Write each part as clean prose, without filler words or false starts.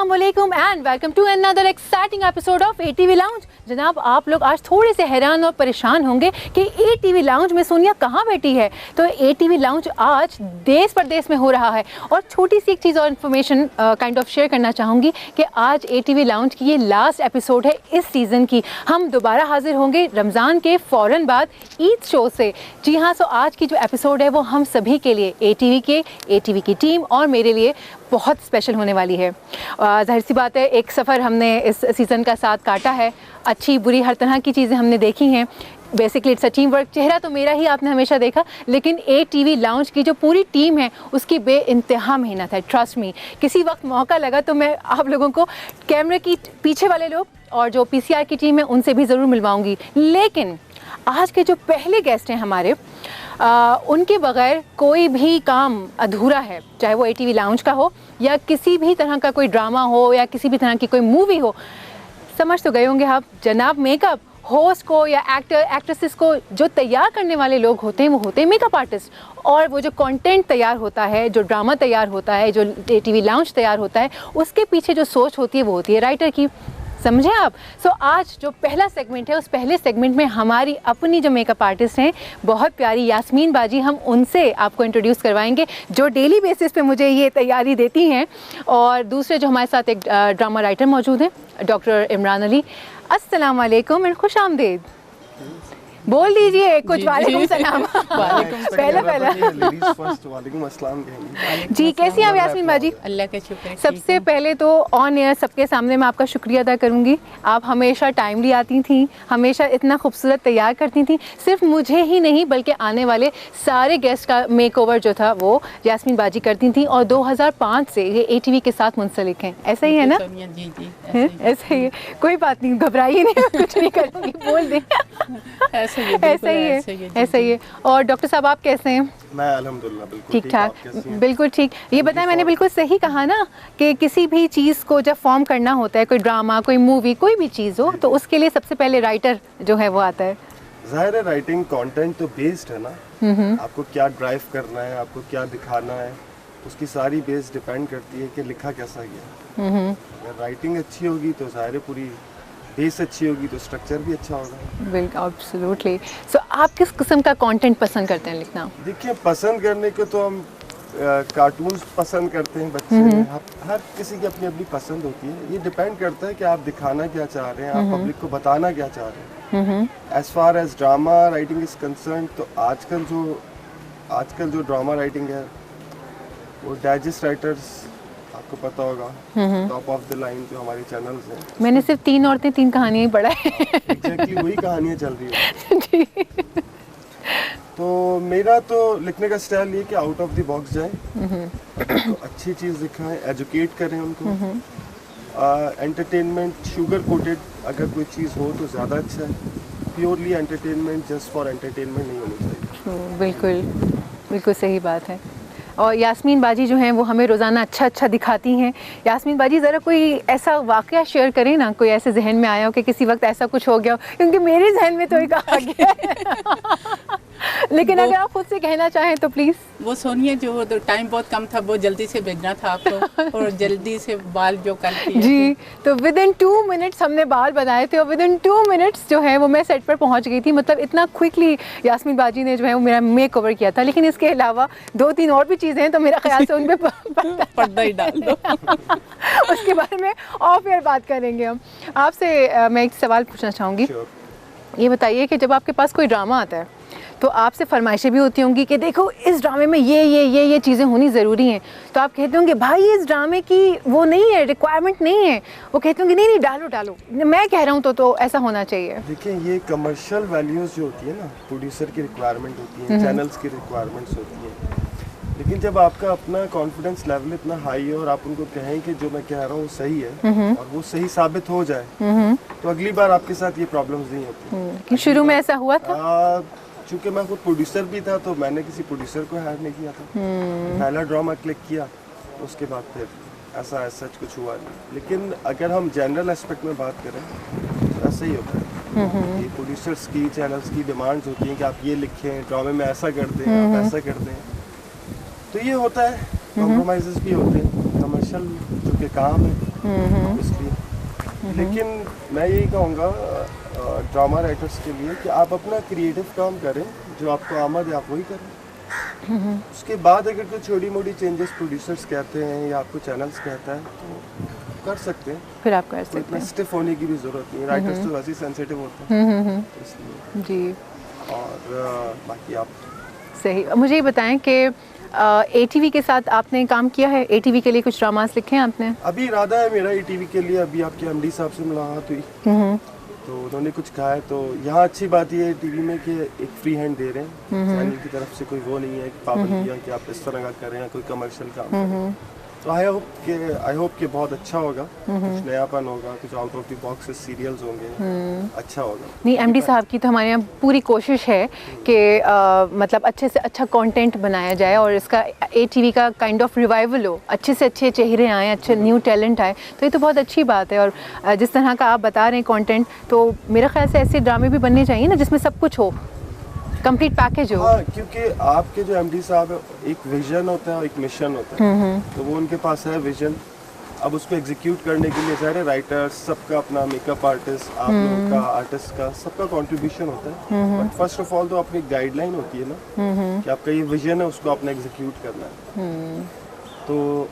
अस्सलामुअलैकुम and welcome to another exciting episode of ATV lounge. जनाब, आप लोग आज थोड़े से हैरान और परेशान होंगे कि एटीवी लाउंज में सोनिया कहाँ बैठी है। तो एटीवी लाउंज आज देश परदेश में हो रहा है और छोटी सी एक चीज़ और इन्फॉर्मेशन काइंड ऑफ शेयर करना चाहूँगी कि आज एटीवी लाउंज की ये लास्ट एपिसोड है इस सीज़न की। हम दोबारा हाजिर होंगे रमज़ान के फ़ौरन बाद ईद शो से। जी हाँ, सो आज की जो एपिसोड है वो हम सभी के लिए, एटीवी की टीम और मेरे लिए बहुत स्पेशल होने वाली है। जाहिर सी बात है, एक सफ़र हमने इस सीज़न का साथ काटा है, अच्छी बुरी हर तरह की चीज़ें हमने देखी हैं। Basically it's a team work. चेहरा तो मेरा ही आपने हमेशा देखा, लेकिन एटीवी लाउंज की जो पूरी टीम है उसकी बेइंतहा मेहनत है। ट्रस्ट मी, किसी वक्त मौका लगा तो मैं आप लोगों को कैमरे की पीछे वाले लोग और जो पीसीआर की टीम है उनसे भी ज़रूर मिलवाऊंगी। लेकिन आज के जो पहले गेस्ट हैं हमारे, उनके बगैर कोई भी काम अधूरा है, चाहे वो एटीवी लाउंज का हो या किसी भी तरह का कोई ड्रामा हो या किसी भी तरह की कोई मूवी हो। समझ तो गए होंगे आप, जनाब मेकअप होस्ट को या एक्टर एक्ट्रेसेस को जो तैयार करने वाले लोग होते हैं वो होते हैं मेकअप आर्टिस्ट, और वो जो कंटेंट तैयार होता है, जो ड्रामा तैयार होता है, जो एटीवी लाउंज तैयार होता है, उसके पीछे जो सोच होती है वो होती है राइटर की। समझे आप? सो आज जो पहला सेगमेंट है, उस पहले सेगमेंट में हमारी अपनी जो मेकअप आर्टिस्ट हैं, बहुत प्यारी यास्मीन बाजी, हम उनसे आपको इंट्रोड्यूस करवाएंगे जो डेली बेसिस पे मुझे ये तैयारी देती हैं। और दूसरे जो हमारे साथ एक ड्रामा राइटर मौजूद हैं, डॉक्टर इमरान अली। अस्सलाम वालेकुम एंड खुश आमदीद। बोल दीजिए कुछ। वालेकुम सलाम। जी, कैसी हैं यास्मीन बाजी? अल्लाह का शुक्र है। सबसे पहले तो ऑन एयर सबके सामने मैं आपका शुक्रिया अदा करूंगी। आप हमेशा टाइमली आती थी, हमेशा इतना खूबसूरत तैयार करती थी। सिर्फ मुझे ही नहीं बल्कि आने वाले सारे गेस्ट का मेकओवर जो था वो यास्मीन बाजी करती थी, और 2005 से ये एटीवी के साथ मुंसलिक हैं। ऐसा ही है ना? जी जी, ऐसा ही है। कोई बात नहीं, घबराइए नहीं, कुछ नहीं करूँगी, बोल दें। ऐसा ही है। और डॉक्टर साहब, आप कैसे हैं? मैं अल्हम्दुलिल्लाह बिल्कुल ठीक ठाक, बिल्कुल ठीक। ये बताएं, मैंने बिल्कुल सही कहा ना कि किसी भी चीज़ को जब फॉर्म करना होता है, कोई ड्रामा, कोई मूवी, कोई भी चीज़ हो, तो उसके लिए सबसे पहले राइटर जो है वो आता है। ज़ाहिर है, राइटिंग कंटेंट तो बेस्ड है ना। आपको क्या ड्राइव करना है, आपको क्या दिखाना है, उसकी सारी बेस डिपेंड करती है कि लिखा कैसा गया। अगर राइटिंग अच्छी होगी तो ज़ाहिर है पूरी बेस अच्छी होगी तो स्ट्रक्चर भी अच्छा होगा। बिल्कुल, एब्सोल्युटली। सो आप किस किस्म का कंटेंट पसंद करते हैं लिखना? देखिए, पसंद करने को तो हम कार्टून्स पसंद करते हैं, बच्चे हर किसी की अपनी अपनी पसंद होती है। ये डिपेंड करता है कि आप दिखाना क्या चाह रहे हैं, आप पब्लिक को बताना क्या चाह रहे हैं। As far as drama writing is concern, तो आजकल जो ड्रामा राइटिंग है वो डाइजेस्ट राइटर्स, आपको पता होगा, टॉप ऑफ द लाइन जो हमारे चैनल्स हैं। मैंने सिर्फ 3 औरतें 3 कहानियाँ ही पढ़ा है। एग्जैक्टली वही कहानियाँ चल रही है जी। तो मेरा तो लिखने का स्टाइल ये कि आउट ऑफ द बॉक्स जाएं, तो अच्छी चीज़ दिखाएं, एजुकेट करें उनको। एंटरटेनमेंट शुगर कोटेड अगर कोई चीज़ हो तो ज़्यादा अच्छा है। Purely entertainment just for entertainment नहीं होनी चाहिए। बिल्कुल बिल्कुल सही बात है। और यास्मीन बाजी जो हैं वो हमें रोज़ाना अच्छा दिखाती हैं। यास्मीन बाजी, ज़रा कोई ऐसा वाक़या शेयर करें ना, कोई ऐसे जहन में आया हो कि किसी वक्त ऐसा कुछ हो गया हो, क्योंकि मेरे जहन में तो एक आ गया है। लेकिन अगर आप खुद से कहना चाहें तो प्लीज़। वो सोनिया, जो तो टाइम बहुत कम था, वो जल्दी से भेजना था आपको और जल्दी से बाल जो करती है। जी, तो विद इन 2 मिनट्स हमने बाल बनाए थे और विद इन 2 मिनट्स जो है वो मैं सेट पर पहुंच गई थी। मतलब इतना क्विकली यास्मीन बाजी ने जो है वो मेरा मेक ओवर किया था। लेकिन इसके अलावा 2-3 और भी चीज़ें हैं, तो मेरा ख्याल से उन पर पर्दा ही डाल दो। उसके बारे में ऑफ एयर बात करेंगे हम। आपसे मैं एक सवाल पूछना चाहूँगी। ये बताइए कि जब आपके पास कोई ड्रामा आता है तो आपसे फरमाइशें भी होती होंगी कि देखो इस ड्रामे में ये चीज़ें होनी ज़रूरी हैं, तो आप कहते होंगे भाई इस ड्रामे की वो नहीं है, रिक्वायरमेंट नहीं है। वो कहते होंगे नहीं डालो, मैं कह रहा हूँ तो ऐसा होना चाहिए। देखिए, ये कमर्शियल वैल्यूज़ जो होती है ना, प्रोड्यूसर की रिक्वायरमेंट होती है, चैनल्स की रिक्वायरमेंट्स होती हैं। लेकिन जब आपका अपना कॉन्फिडेंस लेवल इतना हाई है और आप उनको कहें कि जो मैं कह रहा हूँ सही है और वो सही साबित हो जाए, तो अगली बार आपके साथ ये प्रॉब्लम्स नहीं होती। शुरू में ऐसा हुआ था? चूँकि मैं खुद प्रोड्यूसर भी था तो मैंने किसी प्रोड्यूसर को हायर नहीं किया था। पहला ड्रामा क्लिक किया, उसके बाद फिर ऐसा सच कुछ हुआ नहीं। लेकिन अगर हम जनरल एस्पेक्ट में बात करें तो ऐसा ही होता है कि प्रोड्यूसर्स की, चैनल्स की डिमांड्स होती हैं कि आप ये लिखें, ड्रामे में ऐसा कर दें, आप ऐसा कर दें। तो ये होता है, कॉम्प्रोमाइज़ेस भी होते हैं, कमर्शियल जो कि काम है। इसलिए। लेकिन मैं यही कहूँगा ड्रामा राइटर्स के लिए कि आप अपना क्रिएटिव काम करें, जो आपको आमद है आप वही करें। उसके बाद अगर कोई छोटी मोटी चेंजेस प्रोड्यूसर्स कहते हैं या आपको चैनल्स कहता है तो कर सकते हैं, फिर आप कर सकते इतना हैं। स्टिफ होने की भी ज़रूरत नहीं है। राइटर्स तो वैसे ही सेंसिटिव होते हैं इसलिए। जी और बाकी आप सही। मुझे ये बताएं कि ATV के साथ आपने काम किया है, ATV के लिए कुछ ड्रामास लिखे हैं आपने? अभी इरादा है मेरा ATV के लिए, अभी आपके MD साहब से मुलाकात हुई तो उन्होंने कुछ कहा है। तो यहाँ अच्छी बात ये है टीवी में कि एक फ्री हैंड दे रहे हैं, चैनल की तरफ से कोई वो नहीं है कि पाबंदियाँ कि आप इस तरह का करें या कोई कमर्शियल काम करें। तो आई होप कि बहुत अच्छा होगा, कुछ नयापन होगा, कुछ out of the box serials होंगे, अच्छा होगा। नहीं, MD साहब की तो हमारे यहाँ पूरी कोशिश है कि मतलब अच्छे से अच्छा कंटेंट बनाया जाए और इसका ATV का काइंड ऑफ रिवाइवल हो, अच्छे से अच्छे चेहरे आए, अच्छे न्यू टैलेंट आए, तो ये तो बहुत अच्छी बात है। और जिस तरह का आप बता रहे हैं कंटेंट, तो मेरा ख्याल से ऐसे ड्रामे भी बनने चाहिए ना जिसमें सब कुछ हो, कंप्लीट पैकेज हो। हाँ, क्योंकि आपके जो MD साहब है, एक विजन होता है और एक मिशन होता है। तो वो उनके पास है विजन, अब उसको एग्जीक्यूट करने के लिए सारे राइटर्स, सबका अपना मेकअप आर्टिस्ट, आप लोगों का, आर्टिस्ट का, सबका कंट्रीब्यूशन होता है। बट फर्स्ट ऑफ ऑल तो अपनी गाइडलाइन होती है ना कि आपका ये विजन है, उसको आपने एग्जीक्यूट करना है। तो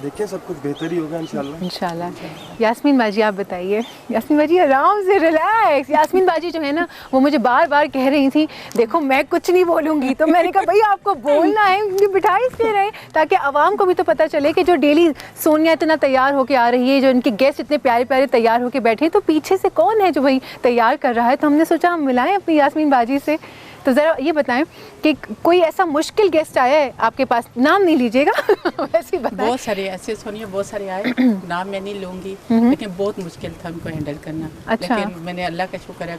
देखिए सब कुछ बेहतर ही होगा इंशाल्लाह। यास्मीन बाजी आप बताइए। यास्मीन बाजी आराम से रिलैक्स। यास्मीन बाजी जो है ना वो मुझे बार बार कह रही थी देखो मैं कुछ नहीं बोलूँगी, तो मैंने कहा भाई आपको बोलना है, ये बिठा इसलिए रहे ताकि आवाम को भी तो पता चले कि जो डेली सोनिया इतना तैयार होके आ रही है, जो इनके गेस्ट इतने प्यारे प्यारे तैयार होके बैठे हैं, तो पीछे से कौन है जो भाई तैयार कर रहा है। तो हमने सोचा हम मिलाएं अपनी यास्मीन बाजी से। तो ज़रा ये बताएं कि कोई ऐसा मुश्किल गेस्ट आया है आपके पास, नाम नहीं लीजिएगा वैसे ही बताएं। बहुत सारे ऐसे सोनिया, बहुत सारे आए, नाम मैं नहीं लूँगी, लेकिन बहुत मुश्किल था उनको हैंडल करना। अच्छा। लेकिन मैंने अल्लाह का शुक्र है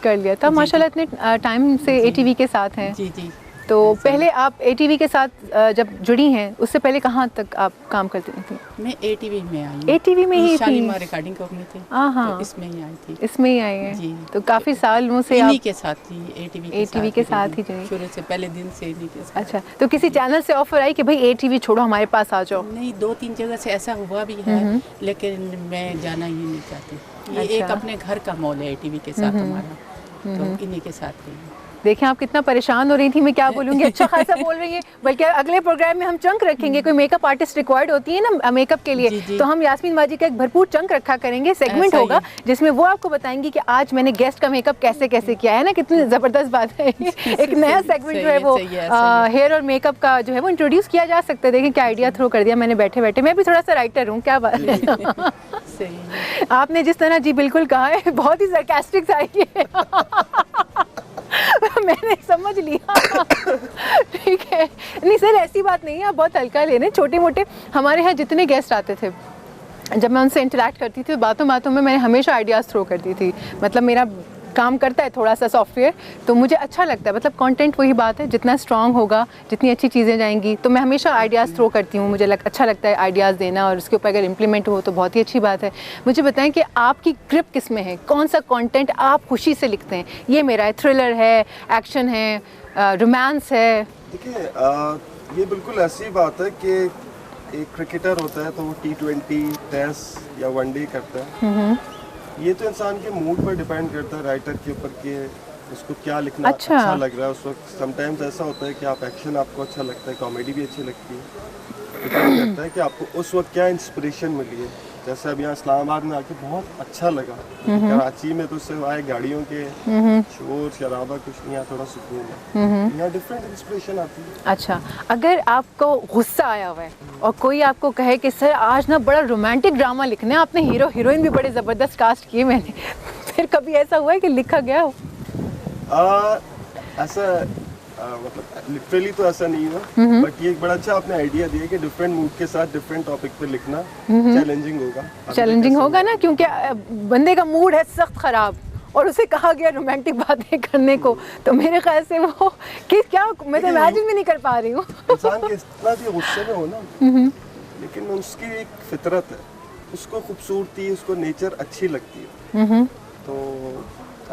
कर लिया था। माशाल्लाह इतने टाइम से ATV के साथ हैं। जी जी। तो पहले आप ATV के साथ जब जुड़ी हैं, उससे पहले कहाँ तक आप काम करती थी? मैं ATV में आई हूँ। ATV में ही थी? शालीमार रिकॉर्डिंग कंपनी थी, हाँ, तो इसमें ही आई थी। इसमें ही आई है। जी। तो काफ़ी सालों से इन्हीं आप के साथ थी, ATV के साथ ही जुड़ी। शुरू से, पहले दिन से इन्हीं के साथ। अच्छा, तो किसी चैनल से ऑफर आई कि भाई ATV छोड़ो हमारे पास आ जाओ? नहीं, 2-3 जगह से ऐसा हुआ भी है, लेकिन मैं जाना ही नहीं चाहती। ये एक अपने घर का मॉल है ATV के साथ हमारा, तो इन्हीं के साथ गई। देखें आप कितना परेशान हो रही थी, मैं क्या बोलूँगी, अच्छा खासा बोल रही है। बल्कि अगले प्रोग्राम में हम चंक रखेंगे, कोई मेकअप आर्टिस्ट रिक्वायर्ड होती है ना मेकअप के लिए, जी। तो हम यास्मीन बाजी का एक भरपूर चंक रखा करेंगे, सेगमेंट होगा जिसमें वो आपको बताएंगी कि आज मैंने गेस्ट का मेकअप कैसे कैसे किया है ना। कितनी ज़बरदस्त बात है। एक नया सेगमेंट जो है वो हेयर और मेकअप का जो है वो इंट्रोड्यूस किया जा सकता है। देखें क्या आइडिया थ्रो कर दिया मैंने बैठे बैठे। मैं भी थोड़ा सा राइटर हूँ, क्या बात है। सही। आपने जिस तरह जी बिल्कुल कहा है, बहुत ही सरकास्टिक सा है। मैंने समझ लिया। ठीक है, नहीं सर ऐसी बात नहीं है, आप बहुत हल्का ले रहे हैं। छोटे मोटे हमारे यहाँ जितने गेस्ट आते थे, जब मैं उनसे इंटरेक्ट करती थी, बातों बातों में मैं हमेशा आइडियाज़ थ्रो करती थी। मतलब मेरा काम करता है थोड़ा सा सॉफ्टवेयर, तो मुझे अच्छा लगता है। मतलब कंटेंट वही बात है, जितना स्ट्रांग होगा, जितनी अच्छी चीज़ें जाएंगी, तो मैं हमेशा आइडियाज़ थ्रो करती हूँ। मुझे अच्छा लगता है आइडियाज़ देना, और उसके ऊपर अगर इम्प्लीमेंट हो तो बहुत ही अच्छी बात है। मुझे बताएं कि आपकी ग्रिप किस में है, कौन सा कंटेंट आप खुशी से लिखते हैं? ये मेरा है, थ्रिलर है, एक्शन है, रोमांस है? देखिए ये बिल्कुल ऐसी बात है कि एक क्रिकेटर होता है तो वो T20 टेस्ट या वनडे करता है। ये तो इंसान के मूड पर डिपेंड करता है, राइटर के ऊपर कि उसको क्या लिखना अच्छा लग रहा है उस वक्त। समटाइम्स ऐसा होता है कि आप एक्शन आपको अच्छा लगता है, कॉमेडी भी अच्छी लगती है, डिपेंड करता है कि आपको उस वक्त क्या इंस्पिरेशन मिली है। जैसे अब यहाँ इस्लामाबाद में आके बहुत अच्छा लगा, कराची में तो सिर्फ आए गाड़ियों के शोर शराबा, कुछ नहीं, यहाँ थोड़ा सुकून है, यहाँ डिफरेंट इंस्पिरेशन आती है। अच्छा, अगर आपको गुस्सा आया हुआ है और कोई आपको कहे कि सर आज ना बड़ा रोमांटिक ड्रामा लिखना है, आपने हीरो हीरोइन भी बड़े ज़बरदस्त कास्ट किए मैंने, फिर कभी ऐसा हुआ है कि लिखा गया हो? ऐसा मतलब लिटरली तो ऐसा नहीं हुआ, बट ये एक बड़ा अच्छा आपने आइडिया दिया कि डिफरेंट मूड के साथ डिफरेंट टॉपिक पे लिखना चैलेंजिंग होगा। चैलेंजिंग होगा ना, क्योंकि बंदे का मूड है सख्त ख़राब और उसे कहा गया रोमांटिक बातें करने को, तो मेरे ख्याल से वो कि क्या मैं तो इमेजिन भी नहीं कर पा रही हूँ। इंसान के इतना भी गुस्से में हो ना, लेकिन उसकी एक फितरत है, उसको खूबसूरती, उसको नेचर अच्छी लगती है। तो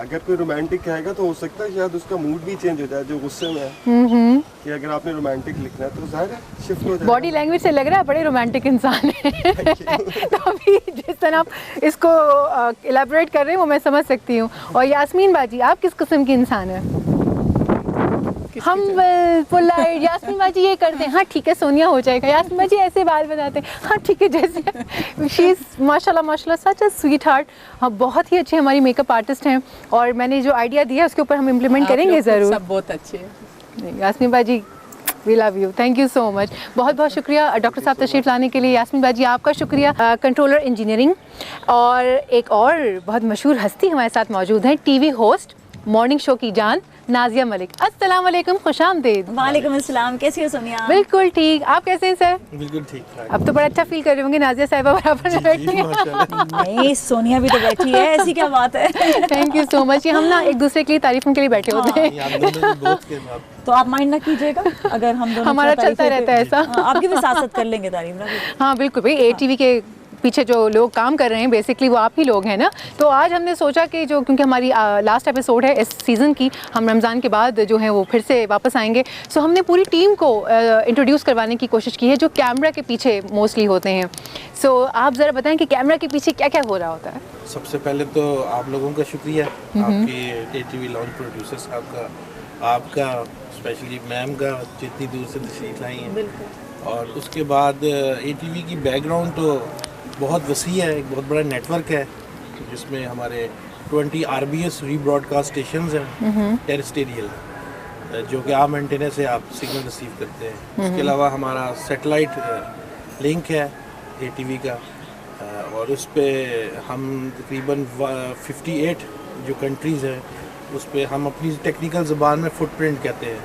अगर कोई रोमांटिक कहेगा तो हो सकता है शायद उसका मूड भी चेंज हो जाए, जो गुस्से में है कि अगर आपने रोमांटिक लिखना है तो जाहिर है शिफ्ट हो जाएगा। बॉडी लैंग्वेज से लग रहा है बड़े रोमांटिक इंसान है। तो अभी जिस तरह आप इसको इलेबोरेट कर रहे हैं वो मैं समझ सकती हूँ। और यास्मीन बाजी, आप किस किस्म की इंसान है? Humble, polite. यास्मीन बाजी ये करते हैं, हाँ ठीक है सोनिया हो जाएगा। यास्मीन बाजी ऐसे बाल बनाते हैं, हाँ ठीक है। जैसे शी इज़ माशाल्लाह माशाल्लाह सच अ स्वीट हार्ट। हाँ बहुत ही अच्छे हमारी मेकअप आर्टिस्ट हैं और मैंने जो आइडिया दिया उसके ऊपर हम इम्प्लीमेंट करेंगे ज़रूर। सब बहुत अच्छे हैं। Yasmeen Baji we love you, thank you so much. बहुत बहुत शुक्रिया डॉक्टर साहब तशरीफ़ लाने के लिए। यास्मीन बाजी आपका शुक्रिया। Controller engineering. और एक और बहुत मशहूर हस्ती हमारे साथ मौजूद हैं, टीवी होस्ट, मॉर्निंग शो की जान, नाजिया मलिक। अस्सलाम वालेकुम, खुशामदीद। वालेकुम अस्सलाम, कैसी हो सोनिया? बिल्कुल ठीक, आप कैसे हैं सर? बिल्कुल ठीक ठाक। अब तो बड़ा अच्छा फील कर रहे होंगे, नाजिया साहिबा बराबर में बैठी हैं। नहीं, सोनिया भी तो बैठी है, ऐसी क्या बात है? Thank you so much. ये हम ना एक दूसरे के लिए तारीफों के लिए बैठे होते हैं। तो आप माइंड ना कीजिएगा अगर हम दोनों हमारा चलता रहता है ऐसा। आपकी भी साथ साथ कर लेंगे तारीफ ना। हाँ बिल्कुल भाई, ATV के पीछे जो लोग काम कर रहे हैं बेसिकली वो आप ही लोग हैं ना। तो आज हमने सोचा कि जो क्योंकि हमारी लास्ट एपिसोड है इस सीज़न की, हम रमज़ान के बाद जो है वो फिर से वापस आएंगे। सो हमने पूरी टीम को इंट्रोड्यूस करवाने की कोशिश की है जो कैमरा के पीछे मोस्टली होते हैं। सो आप ज़रा बताएं कि कैमरा के पीछे क्या क्या हो रहा होता है? सबसे पहले तो आप लोगों का शुक्रिया, आपके ATV लॉन्च प्रोड्यूसर साहब का, आपका स्पेशली मैम का जितनी दूर से तशरीफ लाई हैं। और उसके बाद ATV की बैकग्राउंड तो बहुत वसी है, एक बहुत बड़ा नेटवर्क है जिसमें हमारे 20 RBS रीब्रॉडकास्ट स्टेशंस हैं टेरेस्टेरियल, जो कि आम एंटेने से आप सिग्नल रिसीव करते हैं। उसके अलावा हमारा सैटेलाइट लिंक है ATV का, और उस पर हम तकरीबन 58 जो कंट्रीज़ हैं उस पर हम अपनी टेक्निकल ज़बान में फुटप्रिंट कहते हैं,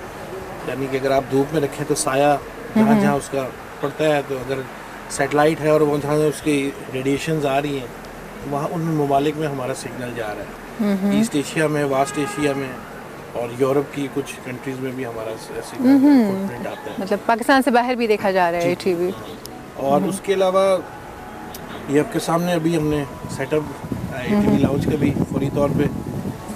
यानी कि अगर आप धूप में रखें तो साया जहाँ जहाँ उसका पड़ता है, तो अगर सैटेलाइट है और वो जहाँ उसकी रेडिएशंस आ रही हैं वहाँ उन ममालिक में हमारा सिग्नल जा रहा है। ईस्ट एशिया में, वास्ट एशिया में और यूरोप की कुछ कंट्रीज़ में भी हमारा सिग्नल फुटप्रिंट आता है। मतलब पाकिस्तान से बाहर भी देखा जा रहा है ATV। और उसके अलावा ये आपके सामने अभी हमने सेटअप ATV लाउंज का भी फौरी तौर पे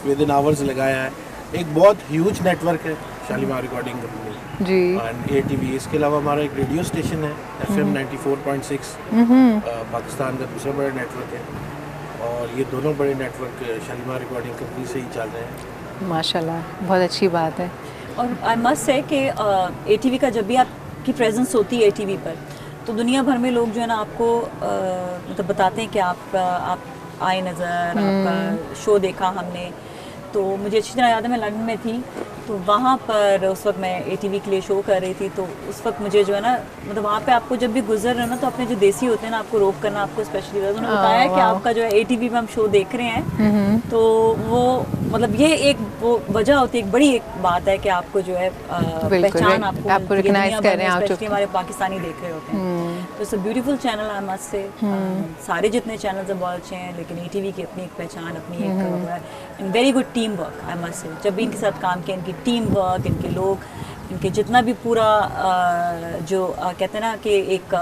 विद इन आवर्स लगाया है। एक बहुत ह्यूज नेटवर्क है Shalimar recording company ji and ATV। इसके अलावा हमारा एक रेडियो स्टेशन है FM 94.6, पाकिस्तान का दूसरा बड़ा नेटवर्क है। और ये दोनों बड़े नेटवर्क शालीमार रिकॉर्डिंग कंपनी से ही चल रहे हैं। माशाल्लाह, बहुत अच्छी बात है। और आई मस्ट से कि ATV का जब भी आपकी प्रेजेंस होती है ATV पर, तो दुनिया भर में लोग जो है ना आपको मतलब बताते हैं कि आप आए नज़र, आपका शो देखा हमने। तो मुझे अच्छी तरह याद है, मैं लंदन में थी तो वहाँ पर उस वक्त मैं ATV के लिए शो कर रही थी। तो उस वक्त मुझे जो है ना, मतलब वहाँ पे आपको जब भी गुजर रहे हो ना तो अपने जो देसी होते हैं ना आपको रोक करना आपको स्पेशली उन्होंने बताया कि आपका जो है ATV में हम शो देख रहे हैं। तो वो मतलब ये एक वो वजह होती है, एक बड़ी एक बात है कि आपको जो है पहचान आपको रिकॉग्नाइज कर रहे हैं, स्पेशली हमारे पाकिस्तानी देख रहे होते हैं। तो it's a beautiful channel I must say. सारे जितने चैनल्स हैं बहुत अच्छे हैं, लेकिन ATV की अपनी एक पहचान, अपनी एक very good team work I must say. जब भी इनके साथ काम किया, इनकी टीम वर्क, इनके लोग, इनके जितना भी पूरा जो कहते हैं ना कि एक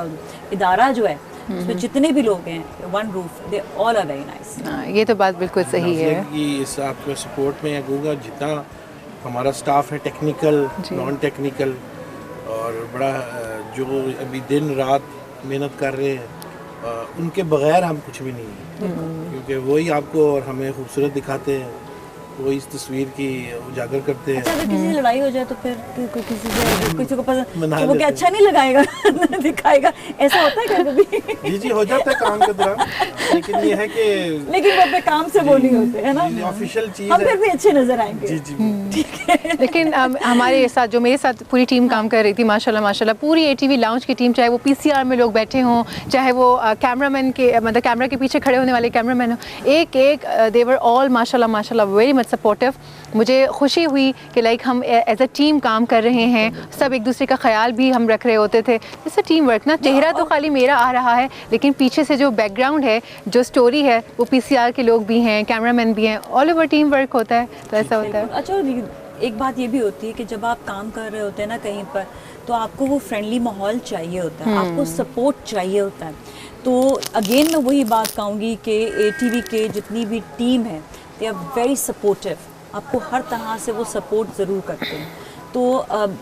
इदारा जो है उसमें जितने भी लोग हैं one roof, they all are very nice. ये तो बात बिल्कुल सही है कि इस आपके सपोर्ट में कहूँगा जितना हमारा स्टाफ है टेक्निकल, नॉन टेक्निकल, और बड़ा जो अभी दिन रात मेहनत कर रहे हैं, उनके बगैर हम कुछ भी नहीं है, क्योंकि वही आपको और हमें खूबसूरत दिखाते हैं, वो इस तस्वीर की उजागर करते हैं। अच्छा, अगर किसी से लड़ाई हो जाए तो फिर किसी को पसंद मना तो वो क्या अच्छा नहीं लगाएगा दिखाएगा, ऐसा होता है क्या कभी? जी हो जाता है काम के दौरान, लेकिन ये है कि लेकिन वो अपने काम से वो नहीं होते है ना, ऑफिशियल चीज हम है। फिर भी अच्छे नजर आएंगे। जी जी ठीक है। लेकिन हमारे साथ जो मेरे साथ पूरी टीम काम कर रही थी, माशाल्लाह माशाल्लाह पूरी ATV लाउंज की टीम, चाहे वो PCR में लोग बैठे हों, चाहे वो कैमरामैन के मतलब कैमरा के पीछे खड़े होने वाले कैमरामैन हों, एक देवर ऑल माशाल्लाह माशाल्लाह वेरी मच सपोर्टिव। मुझे खुशी हुई कि लाइक हम एज अ टीम काम कर रहे हैं, सब एक दूसरे का ख्याल भी हम रख रहे होते थे। जैसे टीम वर्क ना, चेहरा तो खाली मेरा आ रहा है लेकिन पीछे से जो बैकग्राउंड है, जो स्टोरी है, वो PCR के लोग भी हैं, कैमरामैन भी हैं, ऑल ओवर टीम वर्क होता है, तो ऐसा होता है। अच्छा, एक बात ये भी होती है कि जब आप काम कर रहे होते हैं ना कहीं पर, तो आपको वो फ्रेंडली माहौल चाहिए होता है, आपको सपोर्ट चाहिए होता है। तो अगेन मैं वही बात कहूँगी कि ATV के जितनी भी टीम है दे आर वेरी सपोर्टिव, आपको हर तरह से वो सपोर्ट ज़रूर करते हैं। तो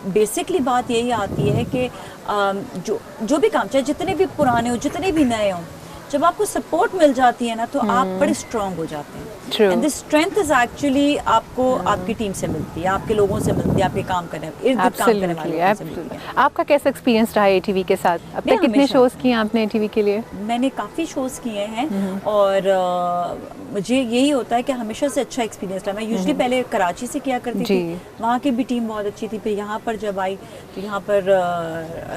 बेसिकली बात यही आती है कि जो भी काम, चाहे जितने भी पुराने हो, जितने भी नए हों, जब आपको सपोर्ट मिल जाती है ना, तो आप बड़े स्ट्रांग हो जाते हैं। And this strength is actually आपको आपकी टीम से मिलती है, आपके लोगों से मिलती है, आपके काम करने, इर्द गिर्द काम करने वाले लोगों से मिलती है। आपका कैसा एक्सपीरियंस रहा है ATV के साथ? अब तक कितने शोज किए आपने ATV के लिए? मैंने काफ़ी शोज़ किए हैं और मुझे यही होता है कि हमेशा से अच्छा एक्सपीरियंस रहा। मैं यूजुअली पहले कराची से किया करती थी, वहाँ की भी टीम बहुत अच्छी थी। फिर यहाँ पर जब आई तो यहाँ पर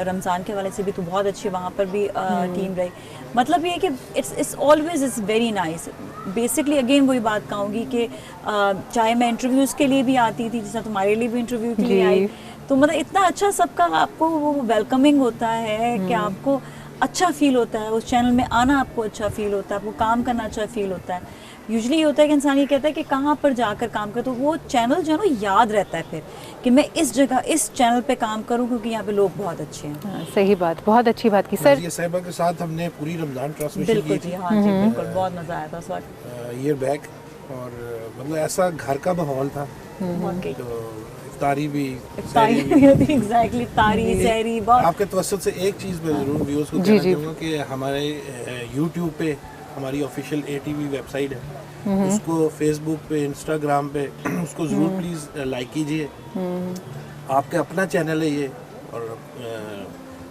रमज़ान के वाले से भी तो बहुत अच्छी वहाँ पर भी टीम रही। मतलब ये है कि it's always is very nice. Basically again वही बात कहूँगी कि चाहे मैं इंटरव्यूज़ के लिए भी आती थी, जैसा तुम्हारे लिए भी इंटरव्यू के लिए आई, तो मतलब इतना अच्छा सबका आपको वो वेलकमिंग होता है कि आपको अच्छा फील होता है, उस चैनल में आना आपको अच्छा फील होता है, आपको काम करना अच्छा फील होता है। यूजुअली ये होता है कि इंसान ये कहता है कि कहाँ पर जाकर काम कर, तो वो चैनल जो है ना याद रहता है फिर कि मैं इस जगह इस चैनल पे काम करूँ क्योंकि यहाँ पे लोग बहुत अच्छे हैं। हाँ, सही बात, बहुत अच्छी बात की सर। ये साहिबा के साथ हमने पूरी रमजान ट्रांसमिशन बिल्कुल की थी। हाँ जी बिल्कुल, बहुत मज़ा आया था उस वक्त। ईयर बैक, और मतलब ऐसा घर का माहौल था। तो इफ्तारी भी, एग्जैक्टली, तारी सहरी बहुत। आपके तवस्सुत से एक चीज़ मैं ज़रूर व्यूअर्स को कहना चाहूँगा कि हमारे YouTube पे हमारी ऑफिशियल ATV वेबसाइट है, उसको फेसबुक पे, इंस्टाग्राम पे उसको ज़रूर प्लीज़ लाइक कीजिए। आपका अपना चैनल है ये, और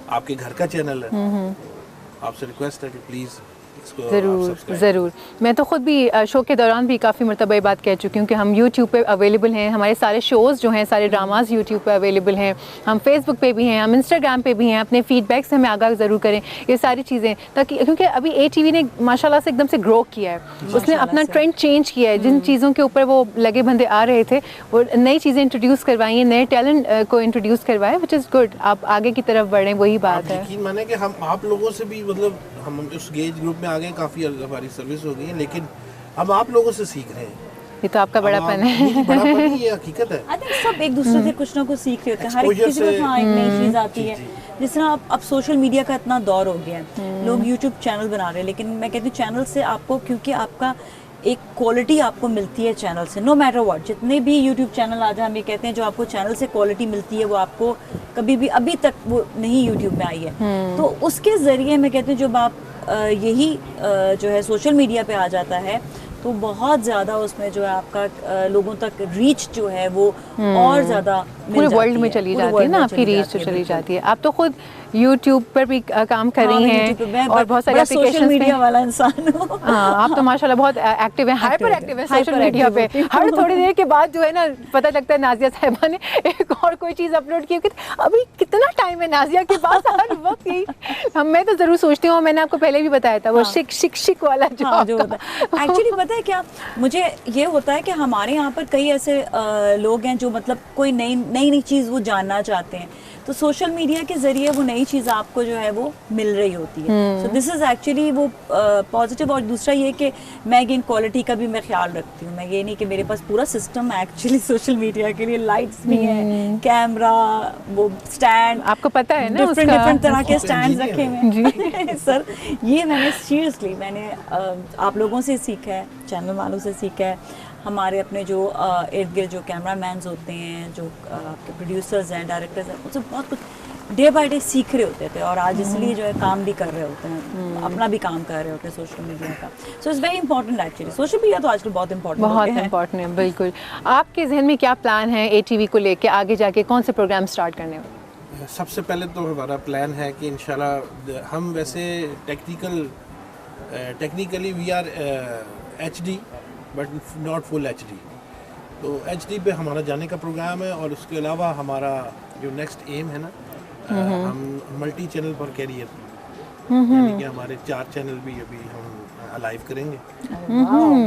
आपके घर का चैनल है। आपसे रिक्वेस्ट है कि प्लीज़ ज़रूर ज़रूर। मैं तो ख़ुद भी शो के दौरान भी काफ़ी मरतबा ये बात कह चुकी हूँ कि हम YouTube पे अवेलेबल हैं, हमारे सारे शोज़ जो हैं, सारे ड्रामाज YouTube पे अवेलेबल हैं, हम Facebook पे भी हैं, हम Instagram पे भी हैं। अपने फीडबैक से हमें आगाह ज़रूर करें ये सारी चीज़ें, ताकि क्योंकि अभी ATV ने माशाल्लाह से एकदम से ग्रो किया है, उसने अपना ट्रेंड चेंज किया है। जिन चीज़ों के ऊपर वो लगे बंदे आ रहे थे, वो नई चीज़ें इंट्रोड्यूस करवाई हैं, नए टैलेंट को इंट्रोड्यूस करवाए, विच इज़ गुड। आप आगे की तरफ बढ़ें, वही बात है। यकीन माने कि हम आप लोगों से भी, मतलब हम उस गेज ग्रुप में आ गए, काफ़ी हमारी सर्विस हो गई है, लेकिन हम आप लोगों से सीख रहे हैं। ये तो आपका बड़ापन है। बड़ापन नहीं, ये हकीकत है। आई थिंक सब एक दूसरे से कुछ ना कुछ सीख रहे होते हैं, हर एक किसी को हाँ एक नई चीज़ आती है। जिस तरह अब सोशल मीडिया का इतना दौर हो गया है, लोग YouTube चैनल बना रहे हैं, लेकिन मैं कहती हूँ चैनल से आपको, क्योंकि आपका एक क्वालिटी आपको मिलती है चैनल से, नो मैटर व्हाट, जितने भी YouTube चैनल आ जाए, हम ये कहते हैं जो आपको चैनल से क्वालिटी मिलती है वो आपको कभी भी अभी तक वो नहीं YouTube में आई है। तो उसके ज़रिए मैं कहती हूँ जब आप यही जो है सोशल मीडिया पे आ जाता है, तो बहुत ज़्यादा उसमें जो है आपका लोगों तक रीच जो है वो और ज़्यादा पूरे वर्ल्ड में चली जाती है ना, आपकी रीच तो चली जाती है। आप तो खुद YouTube पर भी काम कर रही हैं और बहुत सारे सोशल मीडिया वाला इंसान हूँ। हाँ, आप तो माशाल्लाह बहुत एक्टिव हैं, हाइपर एक्टिव हैं सोशल मीडिया पे। हर थोड़ी देर के बाद जो है ना पता लगता है नाजिया साहिबा ने एक और कोई चीज़ अपलोड की। अभी कितना टाइम है नाजिया के पास, हर वक्त यही मैं तो ज़रूर सोचती हूँ, मैंने आपको पहले भी बताया था वो शिक वाला जो होता है। एक्चुअली पता है क्या, मुझे ये होता है कि हमारे यहाँ पर कई ऐसे लोग हैं जो मतलब कोई नई चीज़ वो जानना चाहते हैं, तो सोशल मीडिया के ज़रिए वो नई चीज़ आपको जो है वो मिल रही होती है। सो दिस इज़ एक्चुअली वो पॉजिटिव। और दूसरा ये कि मैं अगेन क्वालिटी का भी मैं ख्याल रखती हूँ। मैं ये नहीं कि मेरे पास पूरा सिस्टम है एक्चुअली सोशल मीडिया के लिए, लाइट्स भी हैं, कैमरा, वो स्टैंड, आपको पता है ना, डिफरेंट तरह के स्टैंड रखे हुए हैं। सर ये मैंने सीरियसली आप लोगों से सीखा है, चैनल वालों से सीखा है, हमारे अपने जो इर्द गिर्द जो कैमरामैन्स होते हैं, जो आपके प्रोड्यूसर्स हैं, डायरेक्टर्स हैं, उनसे बहुत कुछ डे बाय डे सीख रहे होते थे, और आज इसलिए जो है काम भी कर रहे होते हैं, अपना भी काम कर रहे होते हैं सोशल मीडिया का। So it's very important actually, social media तो आजकल बहुत इंपॉर्टेंट है। बिल्कुल। आपके जहन में क्या प्लान है ATV को लेके, आगे जाके कौन से प्रोग्राम स्टार्ट करने हैं? सबसे पहले तो हमारा प्लान है कि इंशाल्लाह हम वैसे technically we are HD but not full HD, तो HD पे हमारा जाने का प्रोग्राम है। और उसके अलावा हमारा जो नेक्स्ट एम है ना, हम मल्टी चैनल पर कैरियर, यानी कि हमारे 4 चैनल भी अभी हम लाइव करेंगे।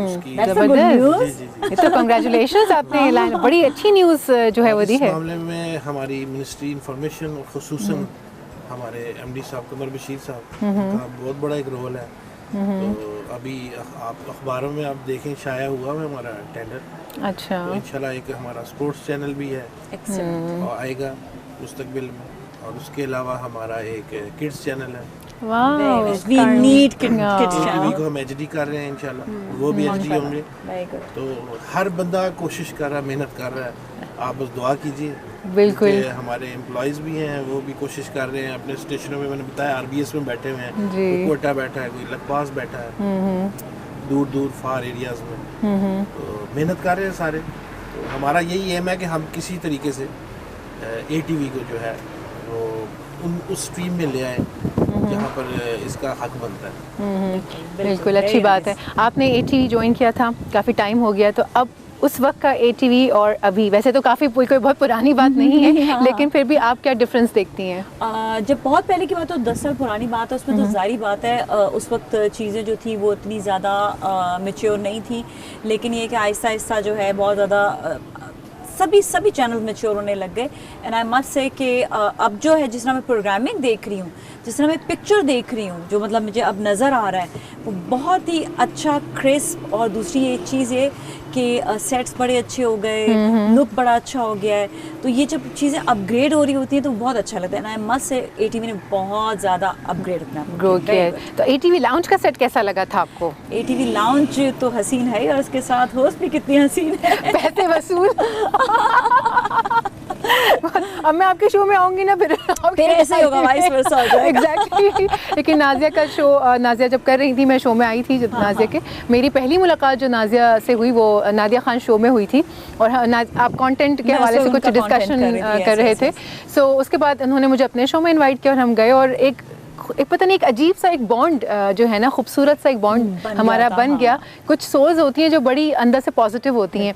उसकी जबरदस्त, ये तो कांग्रेचुलेशंस, आपने लाइन बड़ी अच्छी न्यूज़ जो है वो दी है। इस मामले में हमारी मिनिस्ट्री इंफॉर्मेशन और खुसूसन हमारे MD साहब कमर बशीर साहब का बहुत बड़ा एक रोल है। तो अभी आप अखबारों में आप देखें शाया हुआ है हमारा टेंडर। अच्छा, तो इंशाल्लाह एक हमारा स्पोर्ट्स चैनल भी है और आएगा मुस्तकबिल में, और उसके अलावा हमारा एक किड्स चैनल है वाह we need kids TV channel. को हम एचडी कर रहे हैं इंशाल्लाह, वो भी एचडी होंगे। Very good. तो हर बंदा कोशिश कर रहा है, मेहनत कर रहा है, आप बस दुआ कीजिए। बिल्कुल। क्योंकि हमारे एम्प्लॉयज़ भी हैं, वो भी कोशिश कर रहे हैं अपने स्टेशनों में। मैंने बताया आरबीएस में बैठे हुए हैं, जी। कोई कोटा बैठा है, कोई लखपास बैठा है, दूर दूर फार एरियाज़ में। तो मेहनत कर रहे हैं सारे। तो हमारा यही एम है कि हम किसी तरीके से एटीवी को जो है वो उस स्ट्रीम में ले आए जहाँ पर इसका हक बनता है। बिल्कुल अच्छी बात है। आपने एटीवी ज्वाइन किया था, काफ़ी टाइम हो गया, तो अब उस वक्त का एटीवी और अभी, वैसे तो काफ़ी कोई बहुत पुरानी बात नहीं है, हाँ। लेकिन फिर भी आप क्या डिफरेंस देखती हैं? जब बहुत पहले की बात हो, 10 साल पुरानी बात है, उसमें तो जारी बात है उस वक्त चीज़ें जो थी वो इतनी ज़्यादा मैच्योर नहीं थी। लेकिन ये कि आहिस्ता आहिस्ता जो है बहुत ज़्यादा सभी चैनल मैच्योर होने लग गए। एंड आई मस्ट से कि अब जो है जिस तरह मैं प्रोग्रामिंग देख रही हूँ, जिस तरह मैं पिक्चर देख रही हूँ, जो मतलब मुझे अब नज़र आ रहा है वो बहुत ही अच्छा क्रिस्प। और दूसरी एक चीज़ ये कि सेट्स बड़े अच्छे हो गए, लुक बड़ा अच्छा हो गया है। तो ये जब चीज़ें अपग्रेड हो रही होती हैं तो बहुत अच्छा लगता है। And I must say ATV ने बहुत ज़्यादा अपग्रेड अपना ग्रो किया है। तो एटीवी लाउंज का सेट कैसा लगा था आपको? एटीवी लाउंज तो हसीन है और उसके साथ होस्ट भी कितनी हसीन है। पैसे वसूल। अब मैं आपके शो में आऊंगी ना, फिर ऐसे ही होगा, वाइस वर्सा हो जाएगा। एग्जैक्टली। लेकिन नाजिया का शो, नाजिया जब कर रही थी, मैं शो में आई थी जब नाजिया के, मेरी पहली मुलाकात जो नाजिया से हुई वो नादिया खान शो में हुई थी। और आप कंटेंट के हवाले से कुछ डिस्कशन कर रहे थे। सो उसके बाद उन्होंने मुझे अपने शो में इन्वाइट किया और हम गए, और एक पता नहीं एक अजीब सा एक बॉन्ड जो है ना, खूबसूरत सा एक बॉन्ड हमारा बन गया। कुछ सोल्स होती हैं जो बड़ी अंदर से पॉजिटिव होती हैं,